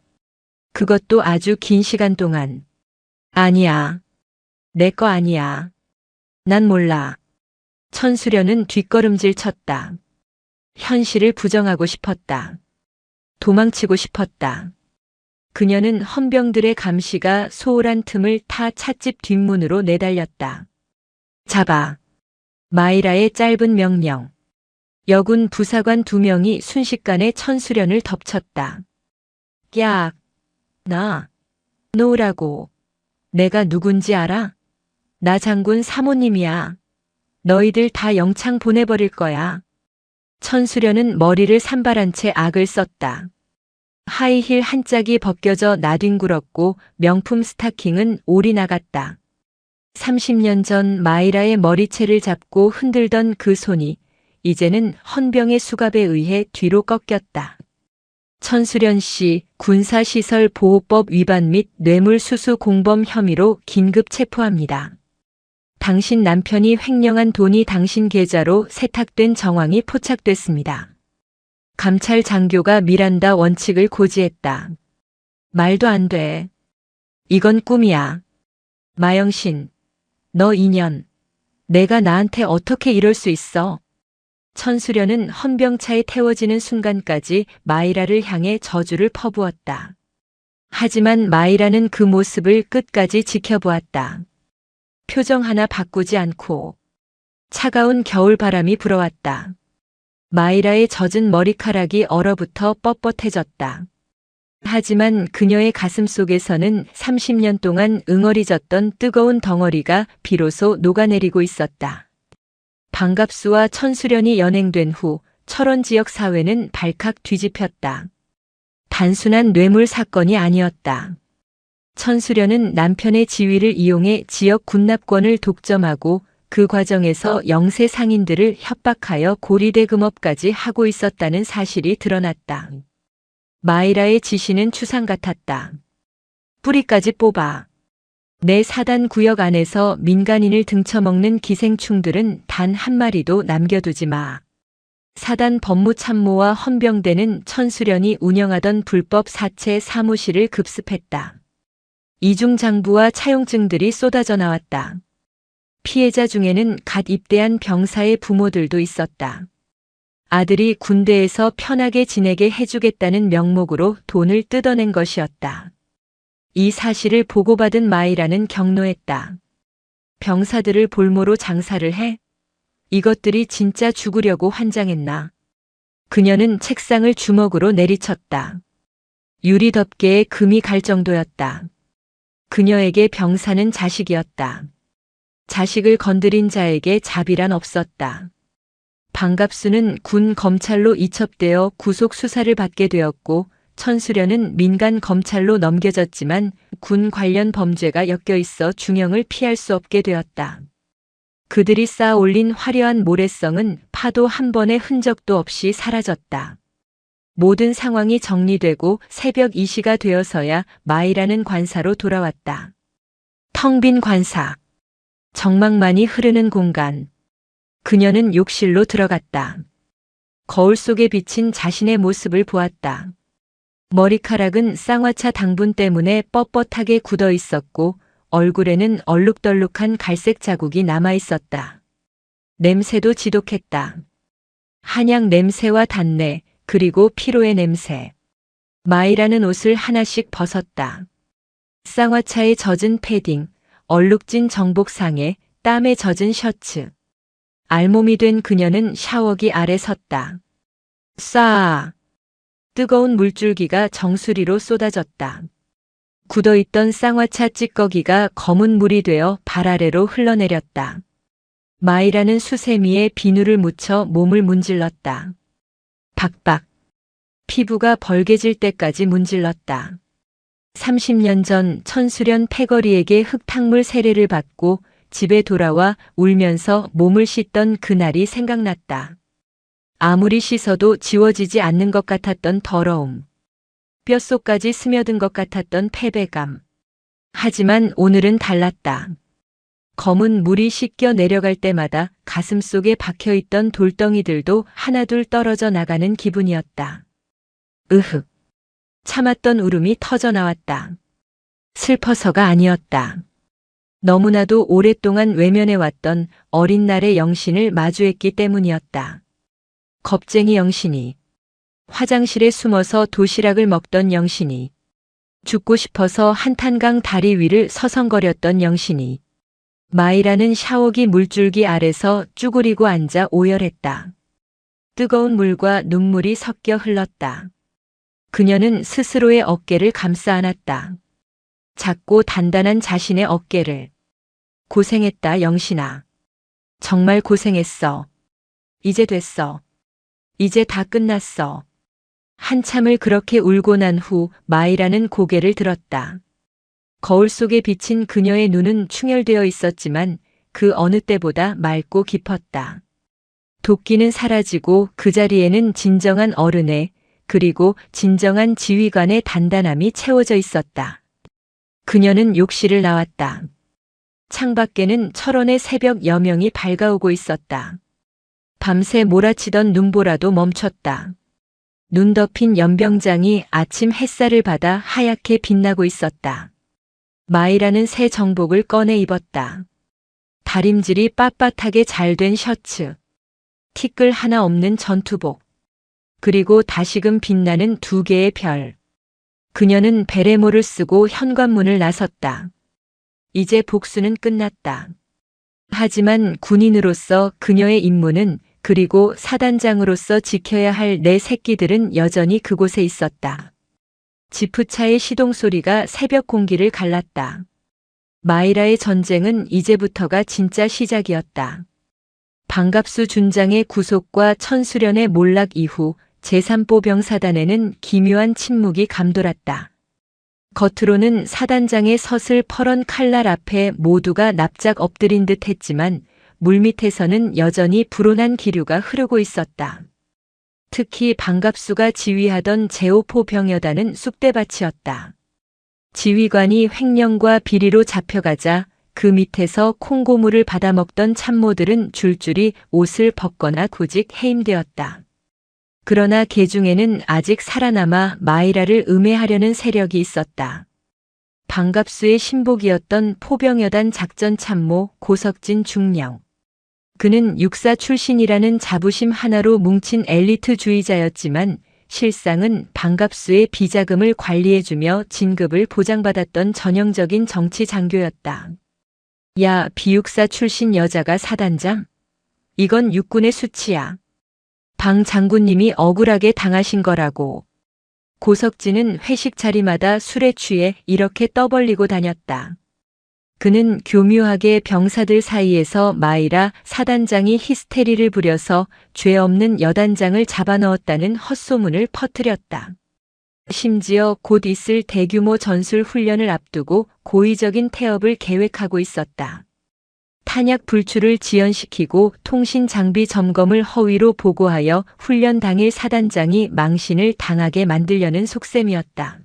Speaker 1: 그것도 아주 긴 시간 동안. 아니야. 내 거 아니야. 난 몰라. 천수련은 뒷걸음질 쳤다. 현실을 부정하고 싶었다. 도망치고 싶었다. 그녀는 헌병들의 감시가 소홀한 틈을 타 찻집 뒷문으로 내달렸다. 잡아. 마이라의 짧은 명령. 여군 부사관 2명이 순식간에 천수련을 덮쳤다. 야, 나, 놓으라고. 내가 누군지 알아? 나 장군 사모님이야. 너희들 다 영창 보내버릴 거야. 천수련은 머리를 산발한 채 악을 썼다. 하이힐 한 짝이 벗겨져 나뒹굴었고 명품 스타킹은 올이 나갔다. 30년 전 마이라의 머리채를 잡고 흔들던 그 손이 이제는 헌병의 수갑에 의해 뒤로 꺾였다. 천수련 씨 군사시설보호법 위반 및 뇌물수수 공범 혐의로 긴급 체포합니다. 당신 남편이 횡령한 돈이 당신 계좌로 세탁된 정황이 포착됐습니다. 감찰 장교가 미란다 원칙을 고지했다. 말도 안 돼. 이건 꿈이야. 마영신, 너 인연. 내가 나한테 어떻게 이럴 수 있어? 천수련은 헌병차에 태워지는 순간까지 마이라를 향해 저주를 퍼부었다. 하지만 마이라는 그 모습을 끝까지 지켜보았다. 표정 하나 바꾸지 않고 차가운 겨울바람이 불어왔다. 마이라의 젖은 머리카락이 얼어붙어 뻣뻣해졌다. 하지만 그녀의 가슴 속에서는 30년 동안 응어리졌던 뜨거운 덩어리가 비로소 녹아내리고 있었다. 방갑수와 천수련이 연행된 후 철원 지역 사회는 발칵 뒤집혔다. 단순한 뇌물 사건이 아니었다. 천수련은 남편의 지위를 이용해 지역 군납권을 독점하고 그 과정에서 영세 상인들을 협박하여 고리대금업까지 하고 있었다는 사실이 드러났다. 마이라의 지시는 추상 같았다. 뿌리까지 뽑아. 내 사단 구역 안에서 민간인을 등쳐먹는 기생충들은 단 한 마리도 남겨두지 마. 사단 법무참모와 헌병대는 천수련이 운영하던 불법 사채 사무실을 급습했다. 이중장부와 차용증들이 쏟아져 나왔다. 피해자 중에는 갓 입대한 병사의 부모들도 있었다. 아들이 군대에서 편하게 지내게 해주겠다는 명목으로 돈을 뜯어낸 것이었다. 이 사실을 보고받은 마이라는 경로했다. 병사들을 볼모로 장사를 해? 이것들이 진짜 죽으려고 환장했나? 그녀는 책상을 주먹으로 내리쳤다. 유리덮개에 금이 갈 정도였다. 그녀에게 병사는 자식이었다. 자식을 건드린 자에게 자비란 없었다. 방갑수는 군 검찰로 이첩되어 구속 수사를 받게 되었고 천수련은 민간 검찰로 넘겨졌지만 군 관련 범죄가 엮여 있어 중형을 피할 수 없게 되었다. 그들이 쌓아 올린 화려한 모래성은 파도 한 번의 흔적도 없이 사라졌다. 모든 상황이 정리되고 새벽 2시가 되어서야 마이라는 관사로 돌아왔다. 텅 빈 관사. 정막만이 흐르는 공간. 그녀는 욕실로 들어갔다. 거울 속에 비친 자신의 모습을 보았다. 머리카락은 쌍화차 당분 때문에 뻣뻣하게 굳어 있었고 얼굴에는 얼룩덜룩한 갈색 자국이 남아 있었다. 냄새도 지독했다. 한약 냄새와 단내, 그리고 피로의 냄새. 마이라는 옷을 하나씩 벗었다. 쌍화차에 젖은 패딩, 얼룩진 정복상에 땀에 젖은 셔츠. 알몸이 된 그녀는 샤워기 아래 섰다. 쏴! 뜨거운 물줄기가 정수리로 쏟아졌다. 굳어있던 쌍화차 찌꺼기가 검은 물이 되어 발 아래로 흘러내렸다. 마이라는 수세미에 비누를 묻혀 몸을 문질렀다. 박박. 피부가 벌개질 때까지 문질렀다. 30년 전 천수련 패거리에게 흙탕물 세례를 받고 집에 돌아와 울면서 몸을 씻던 그날이 생각났다. 아무리 씻어도 지워지지 않는 것 같았던 더러움. 뼛속까지 스며든 것 같았던 패배감. 하지만 오늘은 달랐다. 검은 물이 씻겨 내려갈 때마다 가슴 속에 박혀있던 돌덩이들도 하나둘 떨어져 나가는 기분이었다. 으흑. 참았던 울음이 터져 나왔다. 슬퍼서가 아니었다. 너무나도 오랫동안 외면해왔던 어린 날의 영신을 마주했기 때문이었다. 겁쟁이 영신이. 화장실에 숨어서 도시락을 먹던 영신이. 죽고 싶어서 한탄강 다리 위를 서성거렸던 영신이. 마이라는 샤워기 물줄기 아래서 쭈그리고 앉아 오열했다. 뜨거운 물과 눈물이 섞여 흘렀다. 그녀는 스스로의 어깨를 감싸 안았다. 작고 단단한 자신의 어깨를. 고생했다, 영신아. 정말 고생했어. 이제 됐어. 이제 다 끝났어. 한참을 그렇게 울고 난 후 마이라는 고개를 들었다. 거울 속에 비친 그녀의 눈은 충혈되어 있었지만 그 어느 때보다 맑고 깊었다. 도끼는 사라지고 그 자리에는 진정한 어른의 그리고 진정한 지휘관의 단단함이 채워져 있었다. 그녀는 욕실을 나왔다. 창밖에는 철원의 새벽 여명이 밝아오고 있었다. 밤새 몰아치던 눈보라도 멈췄다. 눈 덮인 연병장이 아침 햇살을 받아 하얗게 빛나고 있었다. 마이라는 새 정복을 꺼내 입었다. 다림질이 빳빳하게 잘 된 셔츠, 티끌 하나 없는 전투복, 그리고 다시금 빛나는 두 개의 별. 그녀는 베레모를 쓰고 현관문을 나섰다. 이제 복수는 끝났다. 하지만 군인으로서 그녀의 임무는 그리고 사단장으로서 지켜야 할 내 새끼들은 여전히 그곳에 있었다. 지프차의 시동 소리가 새벽 공기를 갈랐다. 마이라의 전쟁은 이제부터가 진짜 시작이었다. 방갑수 준장의 구속과 천수련의 몰락 이후 제3보병사단에는 기묘한 침묵이 감돌았다. 겉으로는 사단장의 서슬 퍼런 칼날 앞에 모두가 납작 엎드린 듯 했지만 물밑에서는 여전히 불온한 기류가 흐르고 있었다. 특히 방갑수가 지휘하던 제5포 병여단은 쑥대밭이었다. 지휘관이 횡령과 비리로 잡혀가자 그 밑에서 콩고물을 받아먹던 참모들은 줄줄이 옷을 벗거나 구직 해임되었다. 그러나 개 중에는 아직 살아남아 마이라를 음해하려는 세력이 있었다. 방갑수의 신복이었던 포병여단 작전참모 고석진 중령. 그는 육사 출신이라는 자부심 하나로 뭉친 엘리트주의자였지만 실상은 방갑수의 비자금을 관리해주며 진급을 보장받았던 전형적인 정치 장교였다. 야, 비육사 출신 여자가 사단장? 이건 육군의 수치야. 방 장군님이 억울하게 당하신 거라고. 고석진은 회식 자리마다 술에 취해 이렇게 떠벌리고 다녔다. 그는 교묘하게 병사들 사이에서 마이라 사단장이 히스테리를 부려서 죄 없는 여단장을 잡아넣었다는 헛소문을 퍼뜨렸다. 심지어 곧 있을 대규모 전술 훈련을 앞두고 고의적인 태업을 계획하고 있었다. 탄약 불출을 지연시키고 통신 장비 점검을 허위로 보고하여 훈련 당일 사단장이 망신을 당하게 만들려는 속셈이었다.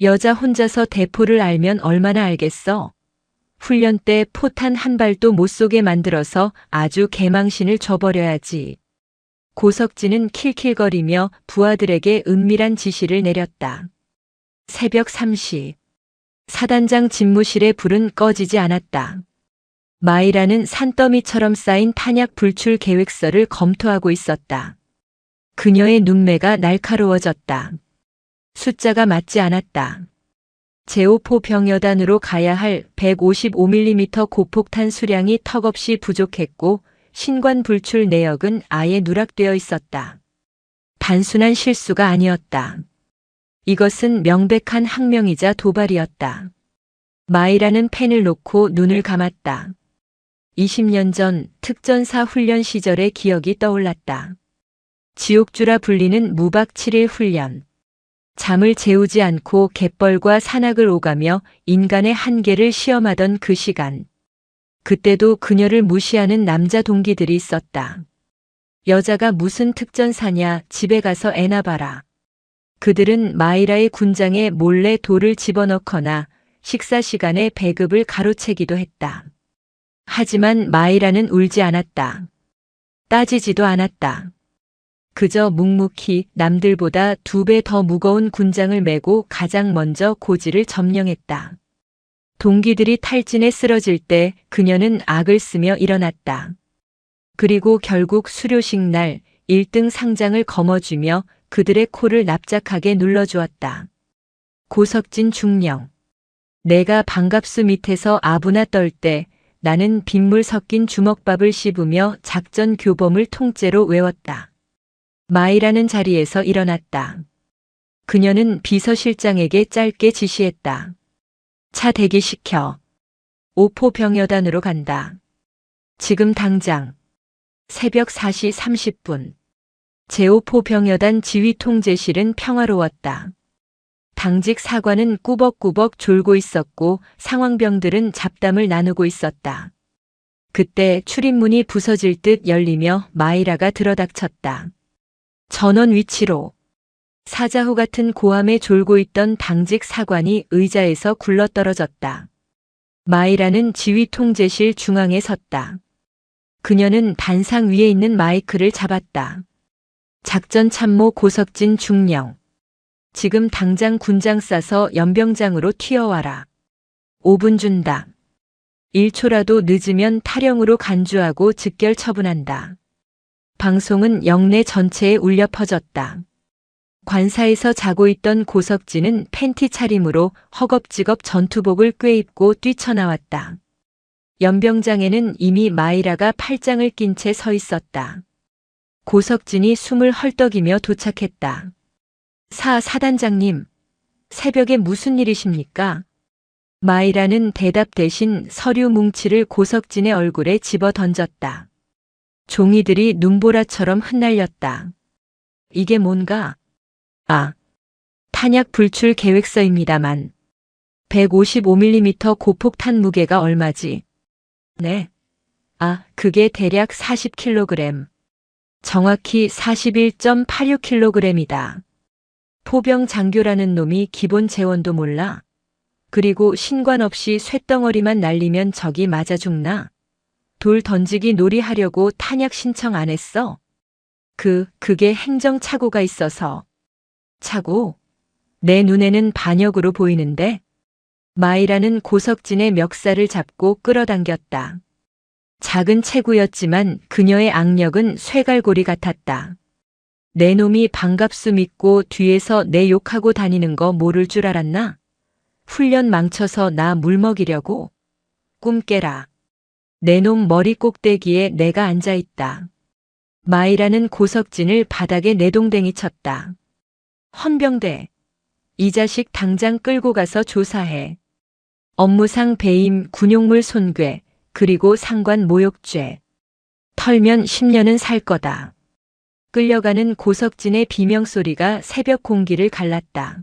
Speaker 1: 여자 혼자서 대포를 알면 얼마나 알겠어? 훈련 때 포탄 한 발도 못 쏘게 만들어서 아주 개망신을 줘버려야지. 고석진은 킬킬거리며 부하들에게 은밀한 지시를 내렸다. 새벽 3시. 사단장 집무실의 불은 꺼지지 않았다. 마이라는 산더미처럼 쌓인 탄약 불출 계획서를 검토하고 있었다. 그녀의 눈매가 날카로워졌다. 숫자가 맞지 않았다. 제5포 병여단으로 가야 할 155mm 고폭탄 수량이 턱없이 부족했고 신관 불출 내역은 아예 누락되어 있었다. 단순한 실수가 아니었다. 이것은 명백한 항명이자 도발이었다. 마이라는 펜을 놓고 눈을 감았다. 20년 전 특전사 훈련 시절의 기억이 떠올랐다. 지옥주라 불리는 무박 7일 훈련. 잠을 재우지 않고 갯벌과 산악을 오가며 인간의 한계를 시험하던 그 시간. 그때도 그녀를 무시하는 남자 동기들이 있었다. 여자가 무슨 특전사냐, 집에 가서 애나 봐라. 그들은 마이라의 군장에 몰래 돌을 집어넣거나 식사 시간에 배급을 가로채기도 했다. 하지만 마이라는 울지 않았다. 따지지도 않았다. 그저 묵묵히 남들보다 2배 더 무거운 군장을 메고 가장 먼저 고지를 점령했다. 동기들이 탈진에 쓰러질 때 그녀는 악을 쓰며 일어났다. 그리고 결국 수료식 날 1등 상장을 거머쥐며 그들의 코를 납작하게 눌러주었다. 고석진 중령. 내가 방갑수 밑에서 아부나 떨 때 나는 빗물 섞인 주먹밥을 씹으며 작전 교범을 통째로 외웠다. 마이라는 자리에서 일어났다. 그녀는 비서실장에게 짧게 지시했다. 차 대기시켜. 오포 병여단으로 간다. 지금 당장. 새벽 4시 30분. 제5포 병여단 지휘 통제실은 평화로웠다. 당직 사관은 꾸벅꾸벅 졸고 있었고 상황병들은 잡담을 나누고 있었다. 그때 출입문이 부서질 듯 열리며 마이라가 들어닥쳤다. 전원 위치로. 사자후 같은 고함에 졸고 있던 당직 사관이 의자에서 굴러떨어졌다. 마이라는 지휘 통제실 중앙에 섰다. 그녀는 단상 위에 있는 마이크를 잡았다. 작전 참모 고석진 중령. 지금 당장 군장 싸서 연병장으로 튀어와라. 5분 준다. 1초라도 늦으면 탈영으로 간주하고 즉결 처분한다. 방송은 영내 전체에 울려 퍼졌다. 관사에서 자고 있던 고석진은 팬티 차림으로 허겁지겁 전투복을 꿰입고 뛰쳐나왔다. 연병장에는 이미 마이라가 팔짱을 낀 채 서 있었다. 고석진이 숨을 헐떡이며 도착했다. 사단장님, 새벽에 무슨 일이십니까? 마이라는 대답 대신 서류 뭉치를 고석진의 얼굴에 집어 던졌다. 종이들이 눈보라처럼 흩날렸다. 이게 뭔가? 탄약 불출 계획서입니다만. 155mm 고폭탄 무게가 얼마지? 네. 그게 대략 40kg. 정확히 41.86kg이다. 포병 장교라는 놈이 기본 재원도 몰라. 그리고 신관 없이 쇳덩어리만 날리면 적이 맞아 죽나? 돌 던지기 놀이하려고 탄약 신청 안 했어? 그게 행정착오가 있어서. 착오? 내 눈에는 반역으로 보이는데? 마이라는 고석진의 멱살을 잡고 끌어당겼다. 작은 체구였지만 그녀의 악력은 쇠갈고리 같았다. 내 놈이 반갑수 믿고 뒤에서 내 욕하고 다니는 거 모를 줄 알았나? 훈련 망쳐서 나 물먹이려고? 꿈 깨라. 내 놈 머리 꼭대기에 내가 앉아있다. 마이라는 고석진을 바닥에 내동댕이 쳤다. 헌병대. 이 자식 당장 끌고 가서 조사해. 업무상 배임, 군용물 손괴, 그리고 상관 모욕죄. 털면 10년은 살 거다. 끌려가는 고석진의 비명소리가 새벽 공기를 갈랐다.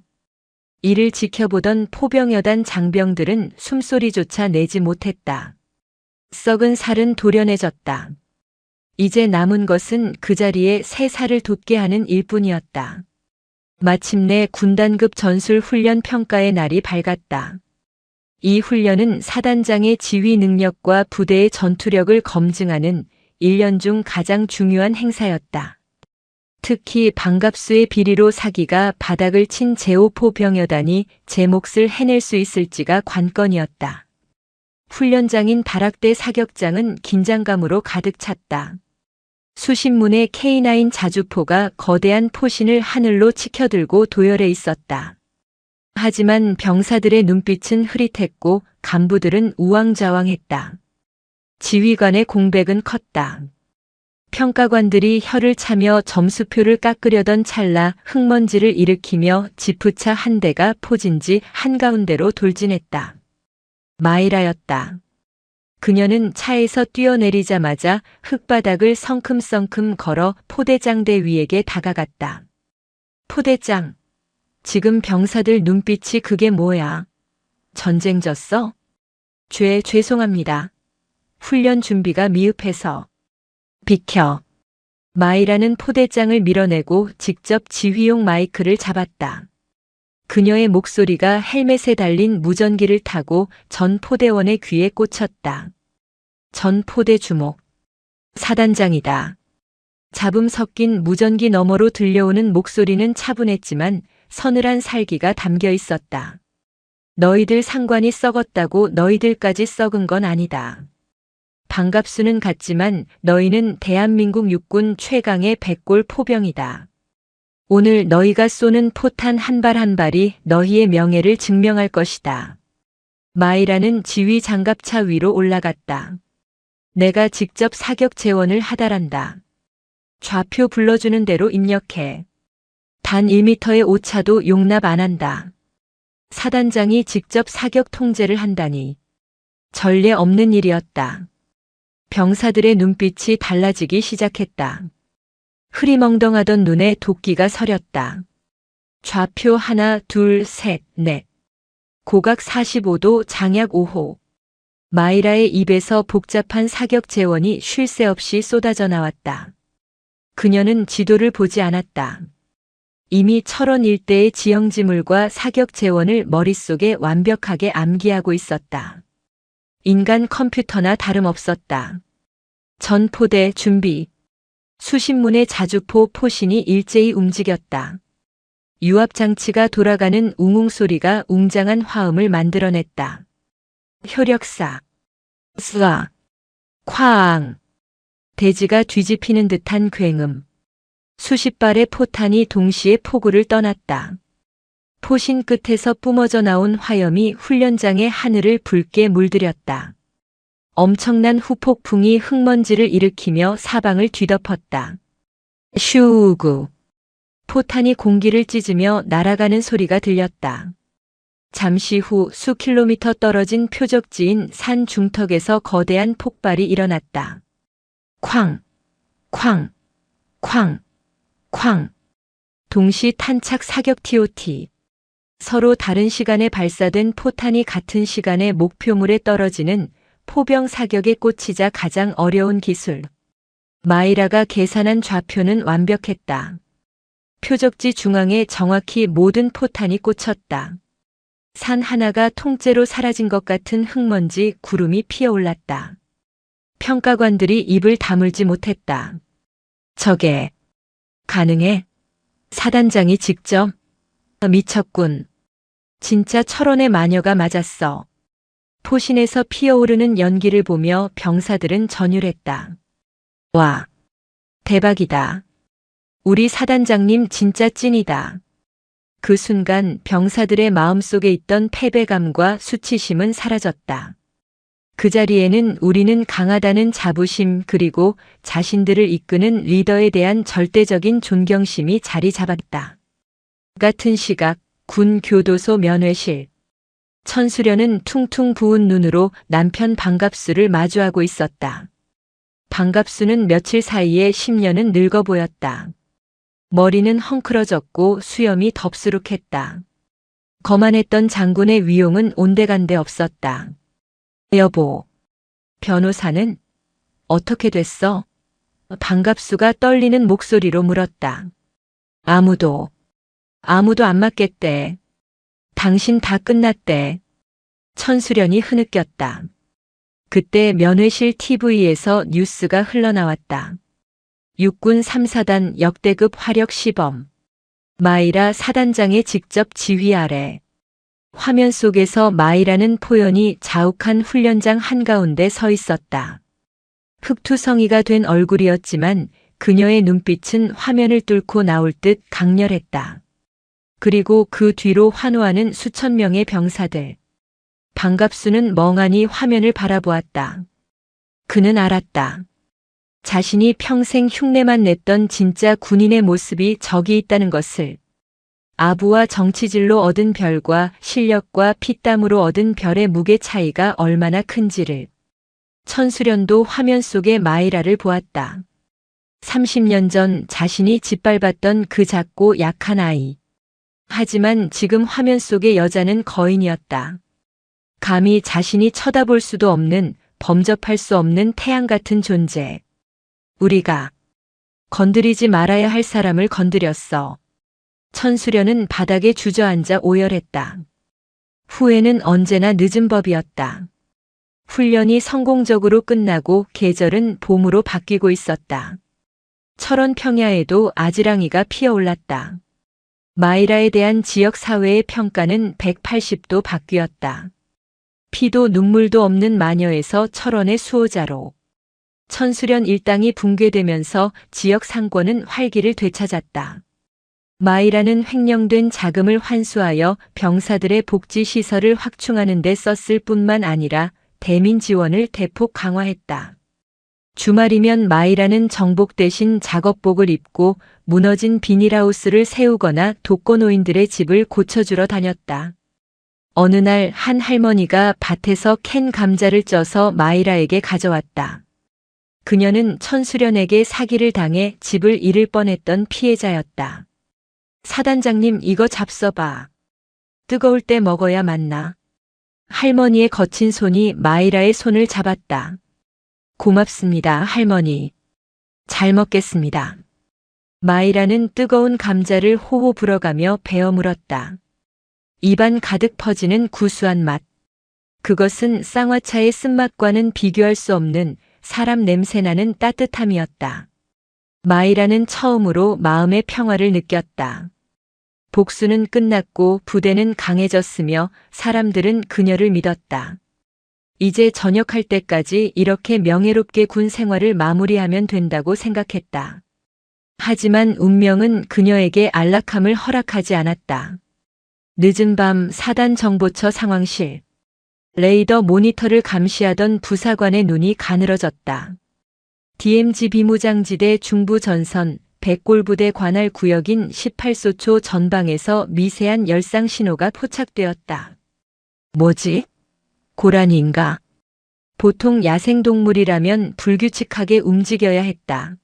Speaker 1: 이를 지켜보던 포병여단 장병들은 숨소리조차 내지 못했다. 썩은 살은 도련해졌다. 이제 남은 것은 그 자리에 새 살을 돋게 하는 일뿐이었다. 마침내 군단급 전술 훈련 평가의 날이 밝았다. 이 훈련은 사단장의 지휘 능력과 부대의 전투력을 검증하는 1년 중 가장 중요한 행사였다. 특히 반갑수의 비리로 사기가 바닥을 친 제5포 병여단이 제 몫을 해낼 수 있을지가 관건이었다. 훈련장인 다락대 사격장은 긴장감으로 가득 찼다. 수십 문의 K9 자주포가 거대한 포신을 하늘로 치켜들고 도열해 있었다. 하지만 병사들의 눈빛은 흐릿했고 간부들은 우왕좌왕했다. 지휘관의 공백은 컸다. 평가관들이 혀를 차며 점수표를 깎으려던 찰나 흙먼지를 일으키며 지프차 한 대가 포진지 한가운데로 돌진했다. 마이라였다. 그녀는 차에서 뛰어내리자마자 흙바닥을 성큼성큼 걸어 포대장대 위에게 다가갔다. 포대장, 지금 병사들 눈빛이 그게 뭐야? 전쟁 졌어? 죄송합니다. 훈련 준비가 미흡해서. 비켜. 마이라는 포대장을 밀어내고 직접 지휘용 마이크를 잡았다. 그녀의 목소리가 헬멧에 달린 무전기를 타고 전 포대원의 귀에 꽂혔다. 전 포대 주목. 사단장이다. 잡음 섞인 무전기 너머로 들려오는 목소리는 차분했지만 서늘한 살기가 담겨 있었다. 너희들 상관이 썩었다고 너희들까지 썩은 건 아니다. 반갑수는 같지만 너희는 대한민국 육군 최강의 백골 포병이다. 오늘 너희가 쏘는 포탄 한 발 한 발이 너희의 명예를 증명할 것이다. 마이라는 지휘 장갑차 위로 올라갔다. 내가 직접 사격 재원을 하달한다. 좌표 불러주는 대로 입력해. 단 1m의 오차도 용납 안 한다. 사단장이 직접 사격 통제를 한다니. 전례 없는 일이었다. 병사들의 눈빛이 달라지기 시작했다. 흐리멍덩하던 눈에 도끼가 서렸다. 좌표 하나, 둘, 셋, 넷. 고각 45도 장약 5호. 마이라의 입에서 복잡한 사격 재원이 쉴 새 없이 쏟아져 나왔다. 그녀는 지도를 보지 않았다. 이미 철원 일대의 지형지물과 사격 재원을 머릿속에 완벽하게 암기하고 있었다. 인간 컴퓨터나 다름없었다. 전포대 준비. 수십 문의 자주포 포신이 일제히 움직였다. 유압장치가 돌아가는 웅웅 소리가 웅장한 화음을 만들어냈다. 효력사. 스아. 쾅. 대지가 뒤집히는 듯한 굉음. 수십 발의 포탄이 동시에 포구를 떠났다. 포신 끝에서 뿜어져 나온 화염이 훈련장의 하늘을 붉게 물들였다. 엄청난 후폭풍이 흙먼지를 일으키며 사방을 뒤덮었다. 슈우구. 포탄이 공기를 찢으며 날아가는 소리가 들렸다. 잠시 후 수 킬로미터 떨어진 표적지인 산 중턱에서 거대한 폭발이 일어났다. 쾅, 쾅, 쾅, 쾅. 동시 탄착 사격 TOT. 서로 다른 시간에 발사된 포탄이 같은 시간에 목표물에 떨어지는 포병 사격에 꽂히자 가장 어려운 기술. 마이라가 계산한 좌표는 완벽했다. 표적지 중앙에 정확히 모든 포탄이 꽂혔다. 산 하나가 통째로 사라진 것 같은 흙먼지 구름이 피어올랐다. 평가관들이 입을 다물지 못했다. 저게 가능해? 사단장이 직접? 미쳤군. 진짜 철원의 마녀가 맞았어. 포신에서 피어오르는 연기를 보며 병사들은 전율했다. 와, 대박이다. 우리 사단장님 진짜 찐이다. 그 순간 병사들의 마음속에 있던 패배감과 수치심은 사라졌다. 그 자리에는 우리는 강하다는 자부심 그리고 자신들을 이끄는 리더에 대한 절대적인 존경심이 자리 잡았다. 같은 시각 군 교도소 면회실. 천수련은 퉁퉁 부은 눈으로 남편 방갑수를 마주하고 있었다. 방갑수는 며칠 사이에 10년은 늙어 보였다. 머리는 헝클어졌고 수염이 덥수룩했다. 거만했던 장군의 위용은 온데간데 없었다. 여보, 변호사는 어떻게 됐어? 방갑수가 떨리는 목소리로 물었다. 아무도 안 맞겠대. 당신 다 끝났대. 천수련이 흐느꼈다. 그때 면회실 TV에서 뉴스가 흘러나왔다. 육군 3사단 역대급 화력 시범. 마이라 사단장의 직접 지휘 아래. 화면 속에서 마이라는 포연이 자욱한 훈련장 한가운데 서 있었다. 흑투성이가 된 얼굴이었지만 그녀의 눈빛은 화면을 뚫고 나올 듯 강렬했다. 그리고 그 뒤로 환호하는 수천 명의 병사들. 방갑수는 멍하니 화면을 바라보았다. 그는 알았다. 자신이 평생 흉내만 냈던 진짜 군인의 모습이 저기 있다는 것을. 아부와 정치질로 얻은 별과 실력과 피땀으로 얻은 별의 무게 차이가 얼마나 큰지를. 천수련도 화면 속의 마이라를 보았다. 30년 전 자신이 짓밟았던 그 작고 약한 아이. 하지만 지금 화면 속의 여자는 거인이었다. 감히 자신이 쳐다볼 수도 없는, 범접할 수 없는 태양 같은 존재. 우리가 건드리지 말아야 할 사람을 건드렸어. 천수련은 바닥에 주저앉아 오열했다. 후회는 언제나 늦은 법이었다. 훈련이 성공적으로 끝나고 계절은 봄으로 바뀌고 있었다. 철원 평야에도 아지랑이가 피어올랐다. 마이라에 대한 지역 사회의 평가는 180도 바뀌었다. 피도 눈물도 없는 마녀에서 철원의 수호자로. 천수련 일당이 붕괴되면서 지역 상권은 활기를 되찾았다. 마이라는 횡령된 자금을 환수하여 병사들의 복지시설을 확충하는 데 썼을 뿐만 아니라 대민 지원을 대폭 강화했다. 주말이면 마이라는 정복 대신 작업복을 입고 무너진 비닐하우스를 세우거나 독거노인들의 집을 고쳐주러 다녔다. 어느 날 한 할머니가 밭에서 캔 감자를 쪄서 마이라에게 가져왔다. 그녀는 천수련에게 사기를 당해 집을 잃을 뻔했던 피해자였다. 사단장님, 이거 잡숴봐. 뜨거울 때 먹어야 맞나? 할머니의 거친 손이 마이라의 손을 잡았다. 고맙습니다, 할머니. 잘 먹겠습니다. 마이라는 뜨거운 감자를 호호 불어가며 베어 물었다. 입안 가득 퍼지는 구수한 맛. 그것은 쌍화차의 쓴맛과는 비교할 수 없는 사람 냄새나는 따뜻함이었다. 마이라는 처음으로 마음의 평화를 느꼈다. 복수는 끝났고 부대는 강해졌으며 사람들은 그녀를 믿었다. 이제 전역할 때까지 이렇게 명예롭게 군 생활을 마무리하면 된다고 생각했다. 하지만 운명은 그녀에게 안락함을 허락하지 않았다. 늦은 밤 사단 정보처 상황실. 레이더 모니터를 감시하던 부사관의 눈이 가늘어졌다. DMZ 비무장지대 중부 전선 백골부대 관할 구역인 18소초 전방에서 미세한 열상 신호가 포착되었다. 뭐지? 고라니인가? 보통 야생동물이라면 불규칙하게 움직여야 했다.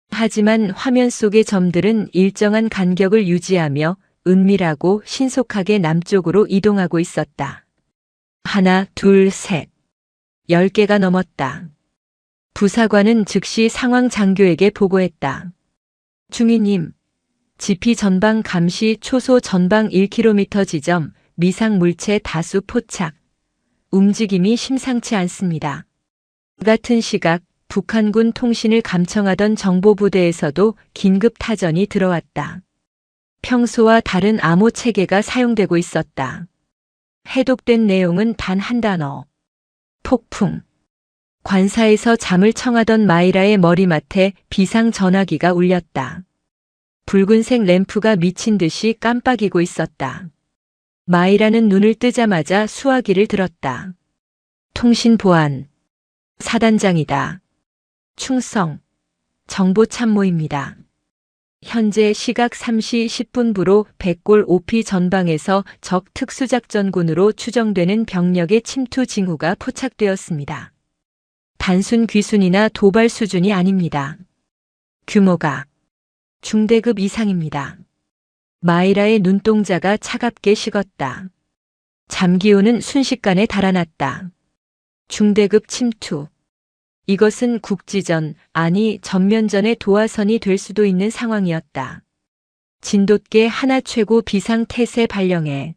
Speaker 1: 하지만 화면 속의 점들은 일정한 간격을 유지하며 은밀하고 신속하게 남쪽으로 이동하고 있었다. 하나, 둘, 셋. 10개가 넘었다. 부사관은 즉시 상황 장교에게 보고했다. 중위님, 지피 전방 감시 초소 전방 1km 지점 미상 물체 다수 포착. 움직임이 심상치 않습니다. 같은 시각 북한군 통신을 감청하던 정보부대에서도 긴급 타전이 들어왔다. 평소와 다른 암호 체계가 사용되고 있었다. 해독된 내용은 단 한 단어. 폭풍. 관사에서 잠을 청하던 마이라의 머리맡에 비상 전화기가 울렸다. 붉은색 램프가 미친 듯이 깜빡이고 있었다. 마이라는 눈을 뜨자마자 수화기를 들었다. 통신 보안. 사단장이다. 충성. 정보 참모입니다. 현재 시각 3시 10분부로 백골 OP 전방에서 적 특수작전군으로 추정되는 병력의 침투 징후가 포착되었습니다. 단순 귀순이나 도발 수준이 아닙니다. 규모가 중대급 이상입니다. 마이라의 눈동자가 차갑게 식었다. 잠기호는 순식간에 달아났다. 중대급 침투. 이것은 국지전, 아니 전면전의 도화선이 될 수도 있는 상황이었다. 진돗개 하나 최고 비상 태세 발령해.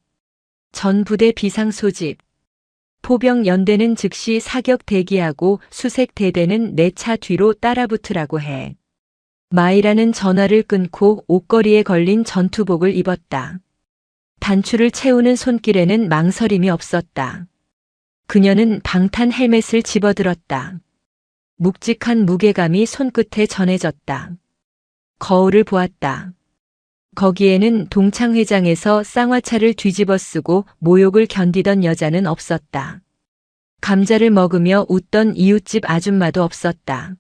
Speaker 1: 전 부대 비상 소집. 포병 연대는 즉시 사격 대기하고 수색 대대는 내 차 뒤로 따라붙으라고 해. 마이라는 전화를 끊고 옷걸이에 걸린 전투복을 입었다. 단추를 채우는 손길에는 망설임이 없었다. 그녀는 방탄 헬멧을 집어들었다. 묵직한 무게감이 손끝에 전해졌다. 거울을 보았다. 거기에는 동창회장에서 쌍화차를 뒤집어 쓰고 모욕을 견디던 여자는 없었다. 감자를 먹으며 웃던 이웃집 아줌마도 없었다.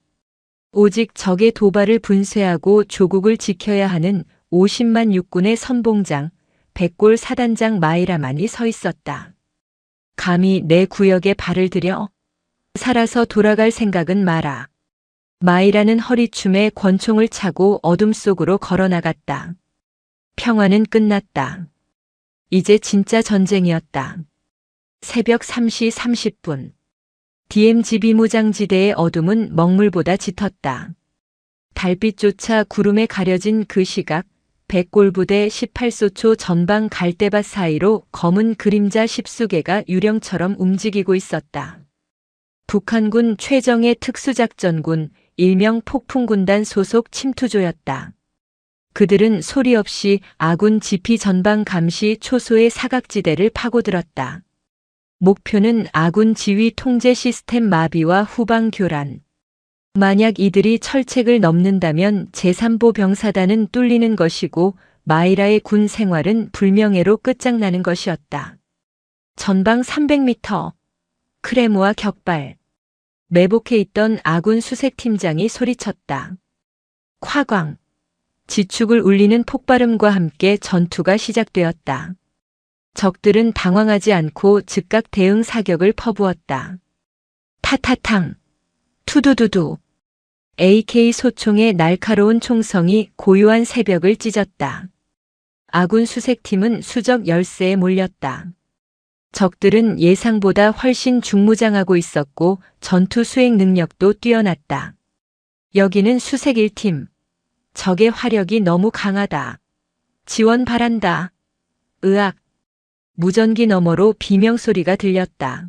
Speaker 1: 오직 적의 도발을 분쇄하고 조국을 지켜야 하는 50만 육군의 선봉장, 백골 사단장 마이라만이 서 있었다. 감히 내 구역에 발을 들여? 살아서 돌아갈 생각은 마라. 마이라는 허리춤에 권총을 차고 어둠 속으로 걸어나갔다. 평화는 끝났다. 이제 진짜 전쟁이었다. 새벽 3시 30분. DMZ 비무장지대의 어둠은 먹물보다 짙었다. 달빛조차 구름에 가려진 그 시각, 백골부대 18소초 전방 갈대밭 사이로 검은 그림자 십수개가 유령처럼 움직이고 있었다. 북한군 최정예 특수작전군 일명 폭풍군단 소속 침투조였다. 그들은 소리 없이 아군 지피 전방 감시 초소의 사각지대를 파고들었다. 목표는 아군 지휘 통제 시스템 마비와 후방 교란. 만약 이들이 철책을 넘는다면 제3보 병사단은 뚫리는 것이고 마이라의 군 생활은 불명예로 끝장나는 것이었다. 전방 300m, 크레모아 격발. 매복해 있던 아군 수색팀장이 소리쳤다. 콰광. 지축을 울리는 폭발음과 함께 전투가 시작되었다. 적들은 당황하지 않고 즉각 대응 사격을 퍼부었다. 타타탕. 투두두두. AK 소총의 날카로운 총성이 고요한 새벽을 찢었다. 아군 수색팀은 수적 열세에 몰렸다. 적들은 예상보다 훨씬 중무장하고 있었고 전투 수행 능력도 뛰어났다. 여기는 수색 1팀. 적의 화력이 너무 강하다. 지원 바란다. 으악. 무전기 너머로 비명소리가 들렸다.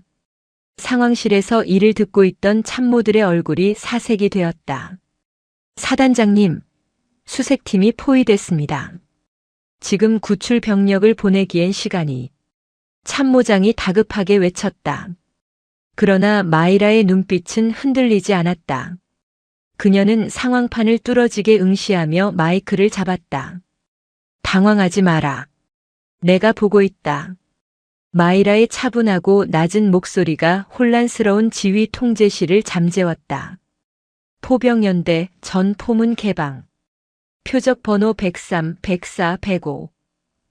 Speaker 1: 상황실에서 이를 듣고 있던 참모들의 얼굴이 사색이 되었다. 사단장님, 수색팀이 포위됐습니다. 지금 구출 병력을 보내기엔 시간이. 참모장이 다급하게 외쳤다. 그러나 마이라의 눈빛은 흔들리지 않았다. 그녀는 상황판을 뚫어지게 응시하며 마이크를 잡았다. 당황하지 마라. 내가 보고 있다. 마이라의 차분하고 낮은 목소리가 혼란스러운 지휘 통제실을 잠재웠다. 포병연대 전 포문 개방. 표적 번호 103, 104, 105.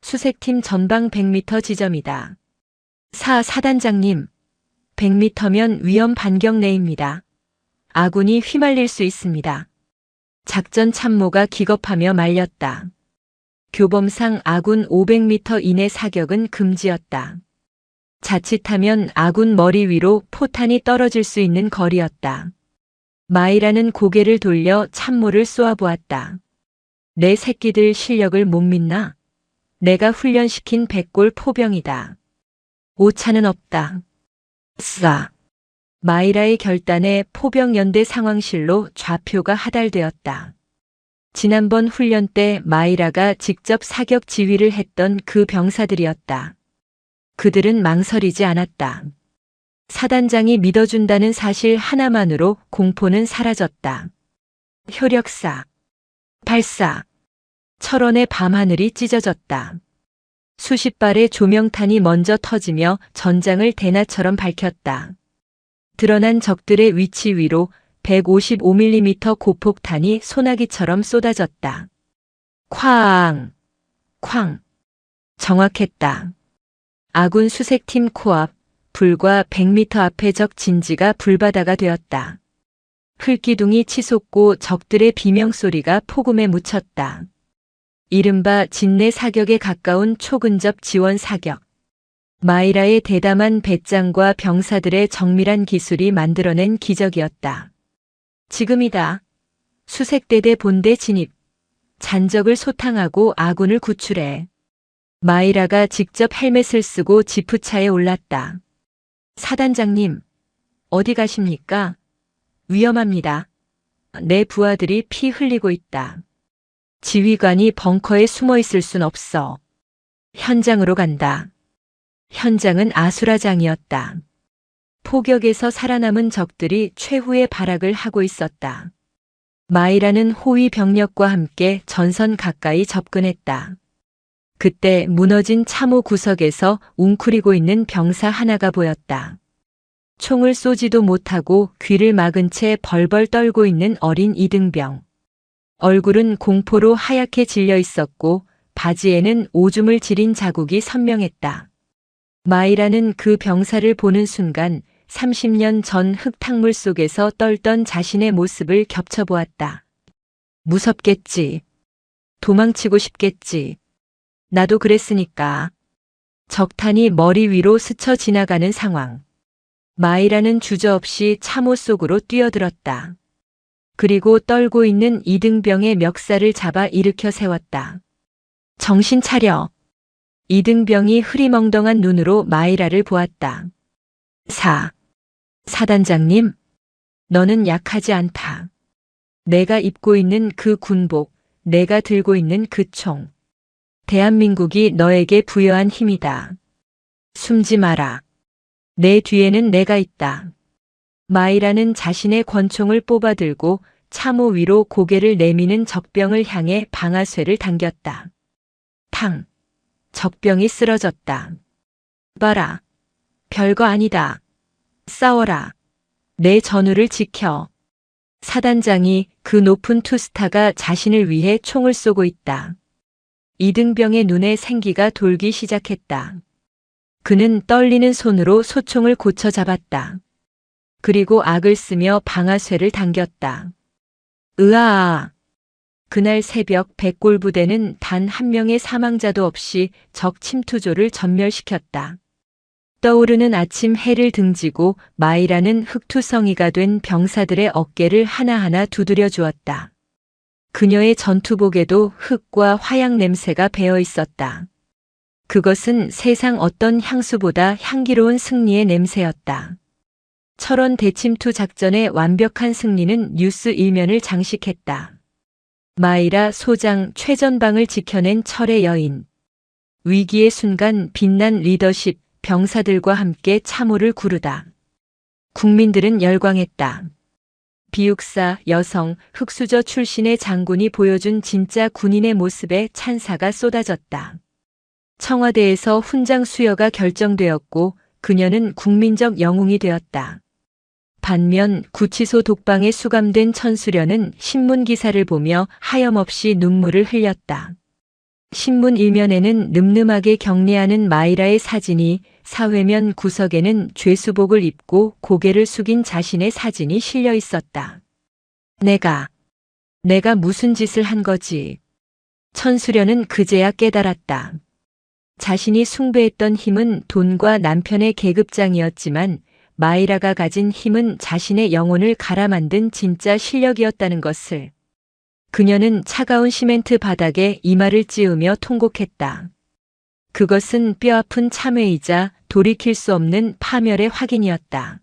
Speaker 1: 수색팀 전방 100m 지점이다. 사단장님. 100m면 위험 반경 내입니다. 아군이 휘말릴 수 있습니다. 작전 참모가 기겁하며 말렸다. 교범상 아군 500m 이내 사격은 금지였다. 자칫하면 아군 머리 위로 포탄이 떨어질 수 있는 거리였다. 마이라는 고개를 돌려 참모를 쏘아보았다. 내 새끼들 실력을 못 믿나? 내가 훈련시킨 백골 포병이다. 오차는 없다. 쓰아. 마이라의 결단에 포병연대 상황실로 좌표가 하달되었다. 지난번 훈련 때 마이라가 직접 사격 지휘를 했던 그 병사들이었다. 그들은 망설이지 않았다. 사단장이 믿어준다는 사실 하나만으로 공포는 사라졌다. 효력사. 발사. 철원의 밤하늘이 찢어졌다. 수십 발의 조명탄이 먼저 터지며 전장을 대낮처럼 밝혔다. 드러난 적들의 위치 위로 155mm 고폭탄이 소나기처럼 쏟아졌다. 쾅! 쾅! 정확했다. 아군 수색팀 코앞, 불과 100m 앞의 적 진지가 불바다가 되었다. 흙기둥이 치솟고 적들의 비명소리가 폭음에 묻혔다. 이른바 진내 사격에 가까운 초근접 지원 사격. 마이라의 대담한 배짱과 병사들의 정밀한 기술이 만들어낸 기적이었다. 지금이다. 수색대대 본대 진입. 잔적을 소탕하고 아군을 구출해. 마이라가 직접 헬멧을 쓰고 지프차에 올랐다. 사단장님, 어디 가십니까? 위험합니다. 내 부하들이 피 흘리고 있다. 지휘관이 벙커에 숨어 있을 순 없어. 현장으로 간다. 현장은 아수라장이었다. 포격에서 살아남은 적들이 최후의 발악을 하고 있었다. 마이라는 호위 병력과 함께 전선 가까이 접근했다. 그때 무너진 참호 구석에서 웅크리고 있는 병사 하나가 보였다. 총을 쏘지도 못하고 귀를 막은 채 벌벌 떨고 있는 어린 이등병. 얼굴은 공포로 하얗게 질려 있었고 바지에는 오줌을 지린 자국이 선명했다. 마이라는 그 병사를 보는 순간 30년 전 흙탕물 속에서 떨던 자신의 모습을 겹쳐보았다. 무섭겠지. 도망치고 싶겠지. 나도 그랬으니까. 적탄이 머리 위로 스쳐 지나가는 상황. 마이라는 주저없이 참호 속으로 뛰어들었다. 그리고 떨고 있는 이등병의 멱살을 잡아 일으켜 세웠다. 정신 차려. 이등병이 흐리멍덩한 눈으로 마이라를 보았다. 사단장님, 너는 약하지 않다. 내가 입고 있는 그 군복, 내가 들고 있는 그 총. 대한민국이 너에게 부여한 힘이다. 숨지 마라. 내 뒤에는 내가 있다. 마이라는 자신의 권총을 뽑아들고 참호 위로 고개를 내미는 적병을 향해 방아쇠를 당겼다. 탕. 적병이 쓰러졌다. 봐라. 별거 아니다. 싸워라. 내 전우를 지켜. 사단장이 그 높은 투스타가 자신을 위해 총을 쏘고 있다. 이등병의 눈에 생기가 돌기 시작했다. 그는 떨리는 손으로 소총을 고쳐 잡았다. 그리고 악을 쓰며 방아쇠를 당겼다. 으아! 그날 새벽 백골 부대는 단 한 명의 사망자도 없이 적 침투조를 전멸시켰다. 떠오르는 아침 해를 등지고 마이라는 흑투성이가 된 병사들의 어깨를 하나하나 두드려 주었다. 그녀의 전투복에도 흙과 화약 냄새가 배어 있었다. 그것은 세상 어떤 향수보다 향기로운 승리의 냄새였다. 철원 대침투 작전의 완벽한 승리는 뉴스 일면을 장식했다. 마이라 소장 최전방을 지켜낸 철의 여인. 위기의 순간 빛난 리더십, 병사들과 함께 참호를 구르다. 국민들은 열광했다. 비육사, 여성, 흑수저 출신의 장군이 보여준 진짜 군인의 모습에 찬사가 쏟아졌다. 청와대에서 훈장 수여가 결정되었고 그녀는 국민적 영웅이 되었다. 반면 구치소 독방에 수감된 천수련은 신문 기사를 보며 하염없이 눈물을 흘렸다. 신문 일면에는 늠름하게 경례하는 마이라의 사진이, 사회면 구석에는 죄수복을 입고 고개를 숙인 자신의 사진이 실려 있었다. 내가 무슨 짓을 한 거지? 천수련은 그제야 깨달았다. 자신이 숭배했던 힘은 돈과 남편의 계급장이었지만 마이라가 가진 힘은 자신의 영혼을 갈아 만든 진짜 실력이었다는 것을. 그녀는 차가운 시멘트 바닥에 이마를 찌우며 통곡했다. 그것은 뼈아픈 참회이자 돌이킬 수 없는 파멸의 확인이었다.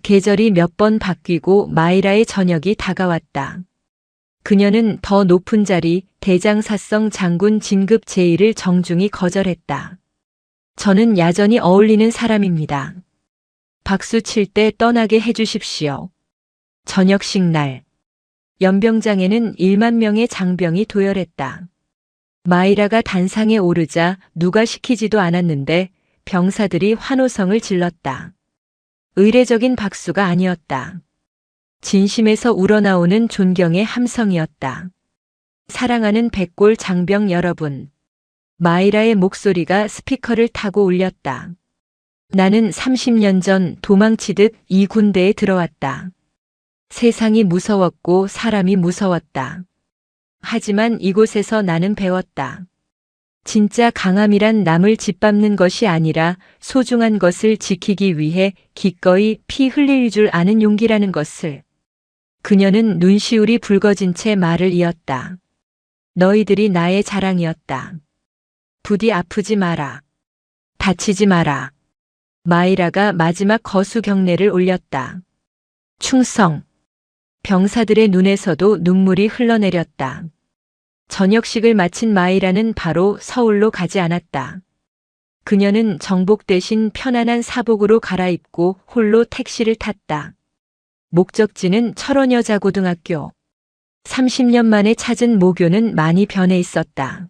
Speaker 1: 계절이 몇 번 바뀌고 마이라의 저녁이 다가왔다. 그녀는 더 높은 자리, 대장사성 장군 진급 제의를 정중히 거절했다. 저는 야전이 어울리는 사람입니다. 박수 칠 때 떠나게 해주십시오. 저녁식 날. 연병장에는 1만 명의 장병이 도열했다. 마이라가 단상에 오르자 누가 시키지도 않았는데 병사들이 환호성을 질렀다. 의례적인 박수가 아니었다. 진심에서 우러나오는 존경의 함성이었다. 사랑하는 백골 장병 여러분. 마이라의 목소리가 스피커를 타고 울렸다. 나는 30년 전 도망치듯 이 군대에 들어왔다. 세상이 무서웠고 사람이 무서웠다. 하지만 이곳에서 나는 배웠다. 진짜 강함이란 남을 짓밟는 것이 아니라 소중한 것을 지키기 위해 기꺼이 피 흘릴 줄 아는 용기라는 것을. 그녀는 눈시울이 붉어진 채 말을 이었다. 너희들이 나의 자랑이었다. 부디 아프지 마라. 다치지 마라. 마이라가 마지막 거수 경례를 올렸다. 충성. 병사들의 눈에서도 눈물이 흘러내렸다. 저녁식을 마친 마이라는 바로 서울로 가지 않았다. 그녀는 정복 대신 편안한 사복으로 갈아입고 홀로 택시를 탔다. 목적지는 철원여자고등학교. 30년 만에 찾은 모교는 많이 변해 있었다.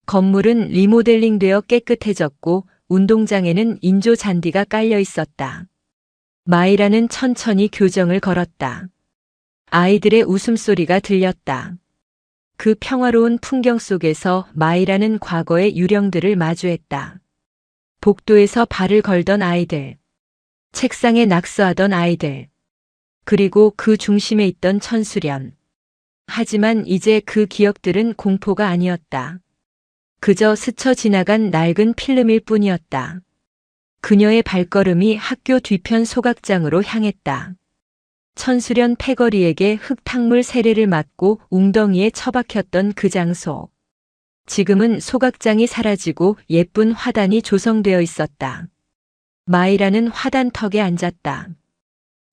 Speaker 1: 건물은 리모델링되어 깨끗해졌고 운동장에는 인조 잔디가 깔려 있었다. 마이라는 천천히 교정을 걸었다. 아이들의 웃음소리가 들렸다. 그 평화로운 풍경 속에서 마이라는 과거의 유령들을 마주했다. 복도에서 발을 걸던 아이들, 책상에 낙서하던 아이들, 그리고 그 중심에 있던 천수련. 하지만 이제 그 기억들은 공포가 아니었다. 그저 스쳐 지나간 낡은 필름일 뿐이었다. 그녀의 발걸음이 학교 뒤편 소각장으로 향했다. 천수련 패거리에게 흙탕물 세례를 맞고 웅덩이에 처박혔던 그 장소. 지금은 소각장이 사라지고 예쁜 화단이 조성되어 있었다. 마이라는 화단턱에 앉았다.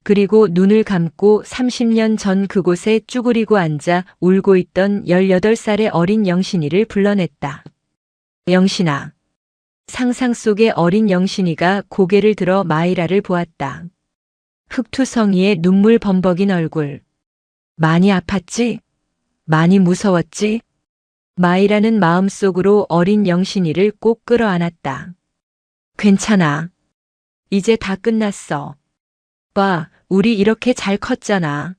Speaker 1: 그리고 눈을 감고 30년 전 그곳에 쭈그리고 앉아 울고 있던 18살의 어린 영신이를 불러냈다. 영신아. 상상 속의 어린 영신이가 고개를 들어 마이라를 보았다. 흑투성이의 눈물 범벅인 얼굴. 많이 아팠지? 많이 무서웠지? 마이라는 마음속으로 어린 영신이를 꼭 끌어안았다. 괜찮아. 이제 다 끝났어. 봐, 우리 이렇게 잘 컸잖아.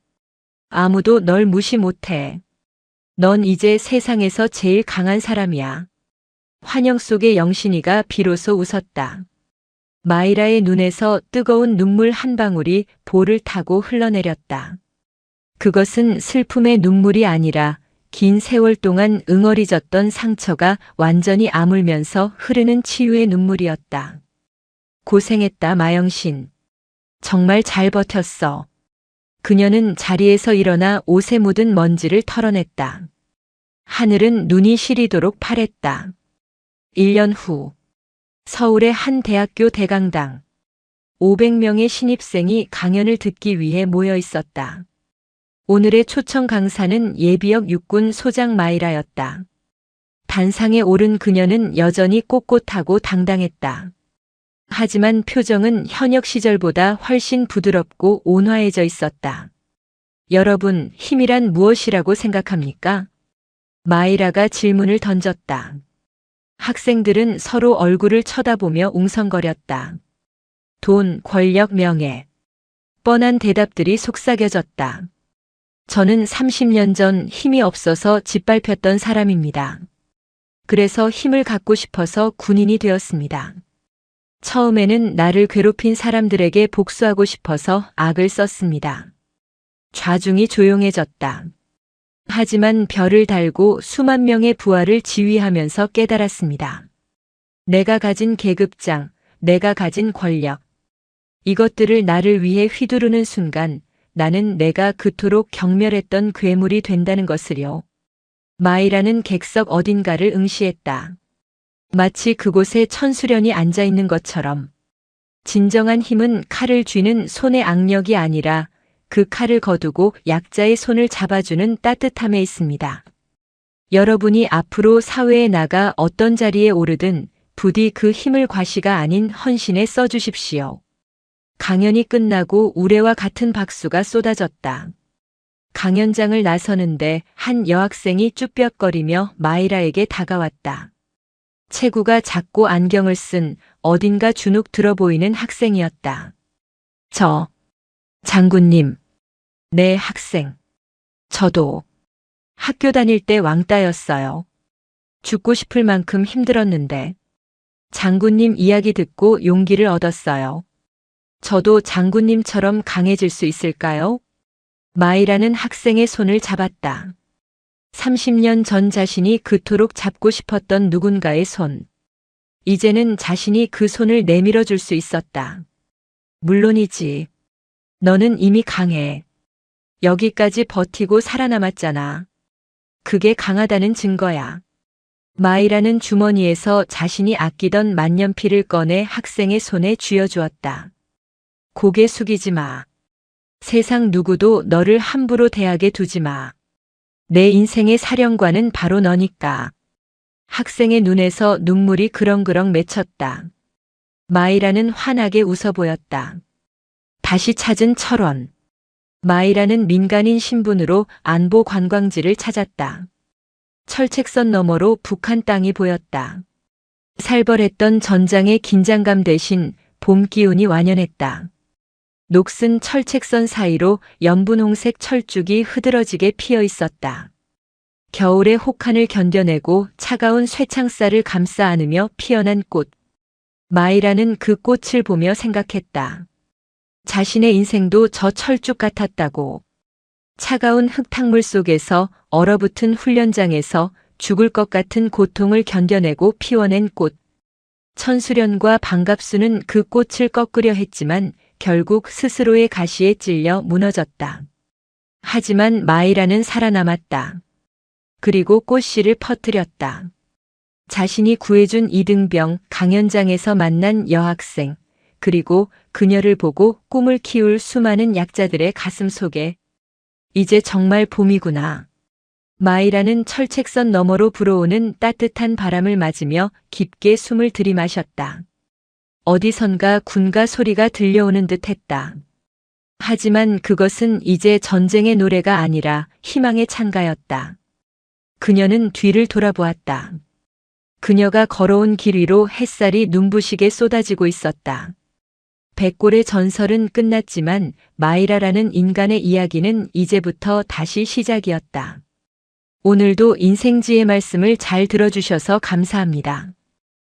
Speaker 1: 아무도 널 무시 못해. 넌 이제 세상에서 제일 강한 사람이야. 환영 속의 영신이가 비로소 웃었다. 마이라의 눈에서 뜨거운 눈물 한 방울이 볼을 타고 흘러내렸다. 그것은 슬픔의 눈물이 아니라 긴 세월 동안 응어리졌던 상처가 완전히 아물면서 흐르는 치유의 눈물이었다. 고생했다, 마영신. 정말 잘 버텼어. 그녀는 자리에서 일어나 옷에 묻은 먼지를 털어냈다. 하늘은 눈이 시리도록 파랬다. 1년 후 서울의 한 대학교 대강당. 500명의 신입생이 강연을 듣기 위해 모여 있었다. 오늘의 초청 강사는 예비역 육군 소장 마이라였다. 단상에 오른 그녀는 여전히 꼿꼿하고 당당했다. 하지만 표정은 현역 시절보다 훨씬 부드럽고 온화해져 있었다. 여러분, 힘이란 무엇이라고 생각합니까? 마이라가 질문을 던졌다. 학생들은 서로 얼굴을 쳐다보며 웅성거렸다. 돈, 권력, 명예. 뻔한 대답들이 속삭여졌다. 저는 30년 전 힘이 없어서 짓밟혔던 사람입니다. 그래서 힘을 갖고 싶어서 군인이 되었습니다. 처음에는 나를 괴롭힌 사람들에게 복수하고 싶어서 악을 썼습니다. 좌중이 조용해졌다. 하지만 별을 달고 수만 명의 부하를 지휘하면서 깨달았습니다. 내가 가진 계급장, 내가 가진 권력. 이것들을 나를 위해 휘두르는 순간 나는 내가 그토록 경멸했던 괴물이 된다는 것을요. 마이라는 객석 어딘가를 응시했다. 마치 그곳에 천수련이 앉아 있는 것처럼. 진정한 힘은 칼을 쥐는 손의 악력이 아니라 그 칼을 거두고 약자의 손을 잡아주는 따뜻함에 있습니다. 여러분이 앞으로 사회에 나가 어떤 자리에 오르든 부디 그 힘을 과시가 아닌 헌신에 써주십시오. 강연이 끝나고 우레와 같은 박수가 쏟아졌다. 강연장을 나서는데 한 여학생이 쭈뼛거리며 마이라에게 다가왔다. 체구가 작고 안경을 쓴 어딘가 주눅 들어 보이는 학생이었다. 장군님. 네, 학생. 저도 학교 다닐 때 왕따였어요. 죽고 싶을 만큼 힘들었는데 장군님 이야기 듣고 용기를 얻었어요. 저도 장군님처럼 강해질 수 있을까요? 마이라는 학생의 손을 잡았다. 30년 전 자신이 그토록 잡고 싶었던 누군가의 손. 이제는 자신이 그 손을 내밀어 줄 수 있었다. 물론이지. 너는 이미 강해. 여기까지 버티고 살아남았잖아. 그게 강하다는 증거야. 마이라는 주머니에서 자신이 아끼던 만년필을 꺼내 학생의 손에 쥐어주었다. 고개 숙이지 마. 세상 누구도 너를 함부로 대하게 두지 마. 내 인생의 사령관은 바로 너니까. 학생의 눈에서 눈물이 그렁그렁 맺혔다. 마이라는 환하게 웃어 보였다. 다시 찾은 철원. 마이라는 민간인 신분으로 안보 관광지를 찾았다. 철책선 너머로 북한 땅이 보였다. 살벌했던 전장의 긴장감 대신 봄 기운이 완연했다. 녹슨 철책선 사이로 연분홍색 철쭉이 흐드러지게 피어 있었다. 겨울의 혹한을 견뎌내고 차가운 쇠창살을 감싸 안으며 피어난 꽃. 마이라는 그 꽃을 보며 생각했다. 자신의 인생도 저 철쭉 같았다고. 차가운 흙탕물 속에서 얼어붙은 훈련장에서 죽을 것 같은 고통을 견뎌내고 피워낸 꽃. 천수련과 반갑수는 그 꽃을 꺾으려 했지만 결국 스스로의 가시에 찔려 무너졌다. 하지만 마이라는 살아남았다. 그리고 꽃씨를 퍼뜨렸다. 자신이 구해준 이등병 강연장에서 만난 여학생, 그리고 그녀를 보고 꿈을 키울 수많은 약자들의 가슴 속에 이제 정말 봄이구나. 마이라는 철책선 너머로 불어오는 따뜻한 바람을 맞으며 깊게 숨을 들이마셨다. 어디선가 군가 소리가 들려오는 듯 했다. 하지만 그것은 이제 전쟁의 노래가 아니라 희망의 찬가였다. 그녀는 뒤를 돌아보았다. 그녀가 걸어온 길 위로 햇살이 눈부시게 쏟아지고 있었다. 백골의 전설은 끝났지만 마이라라는 인간의 이야기는 이제부터 다시 시작이었다. 오늘도 인생지의 말씀을 잘 들어주셔서 감사합니다.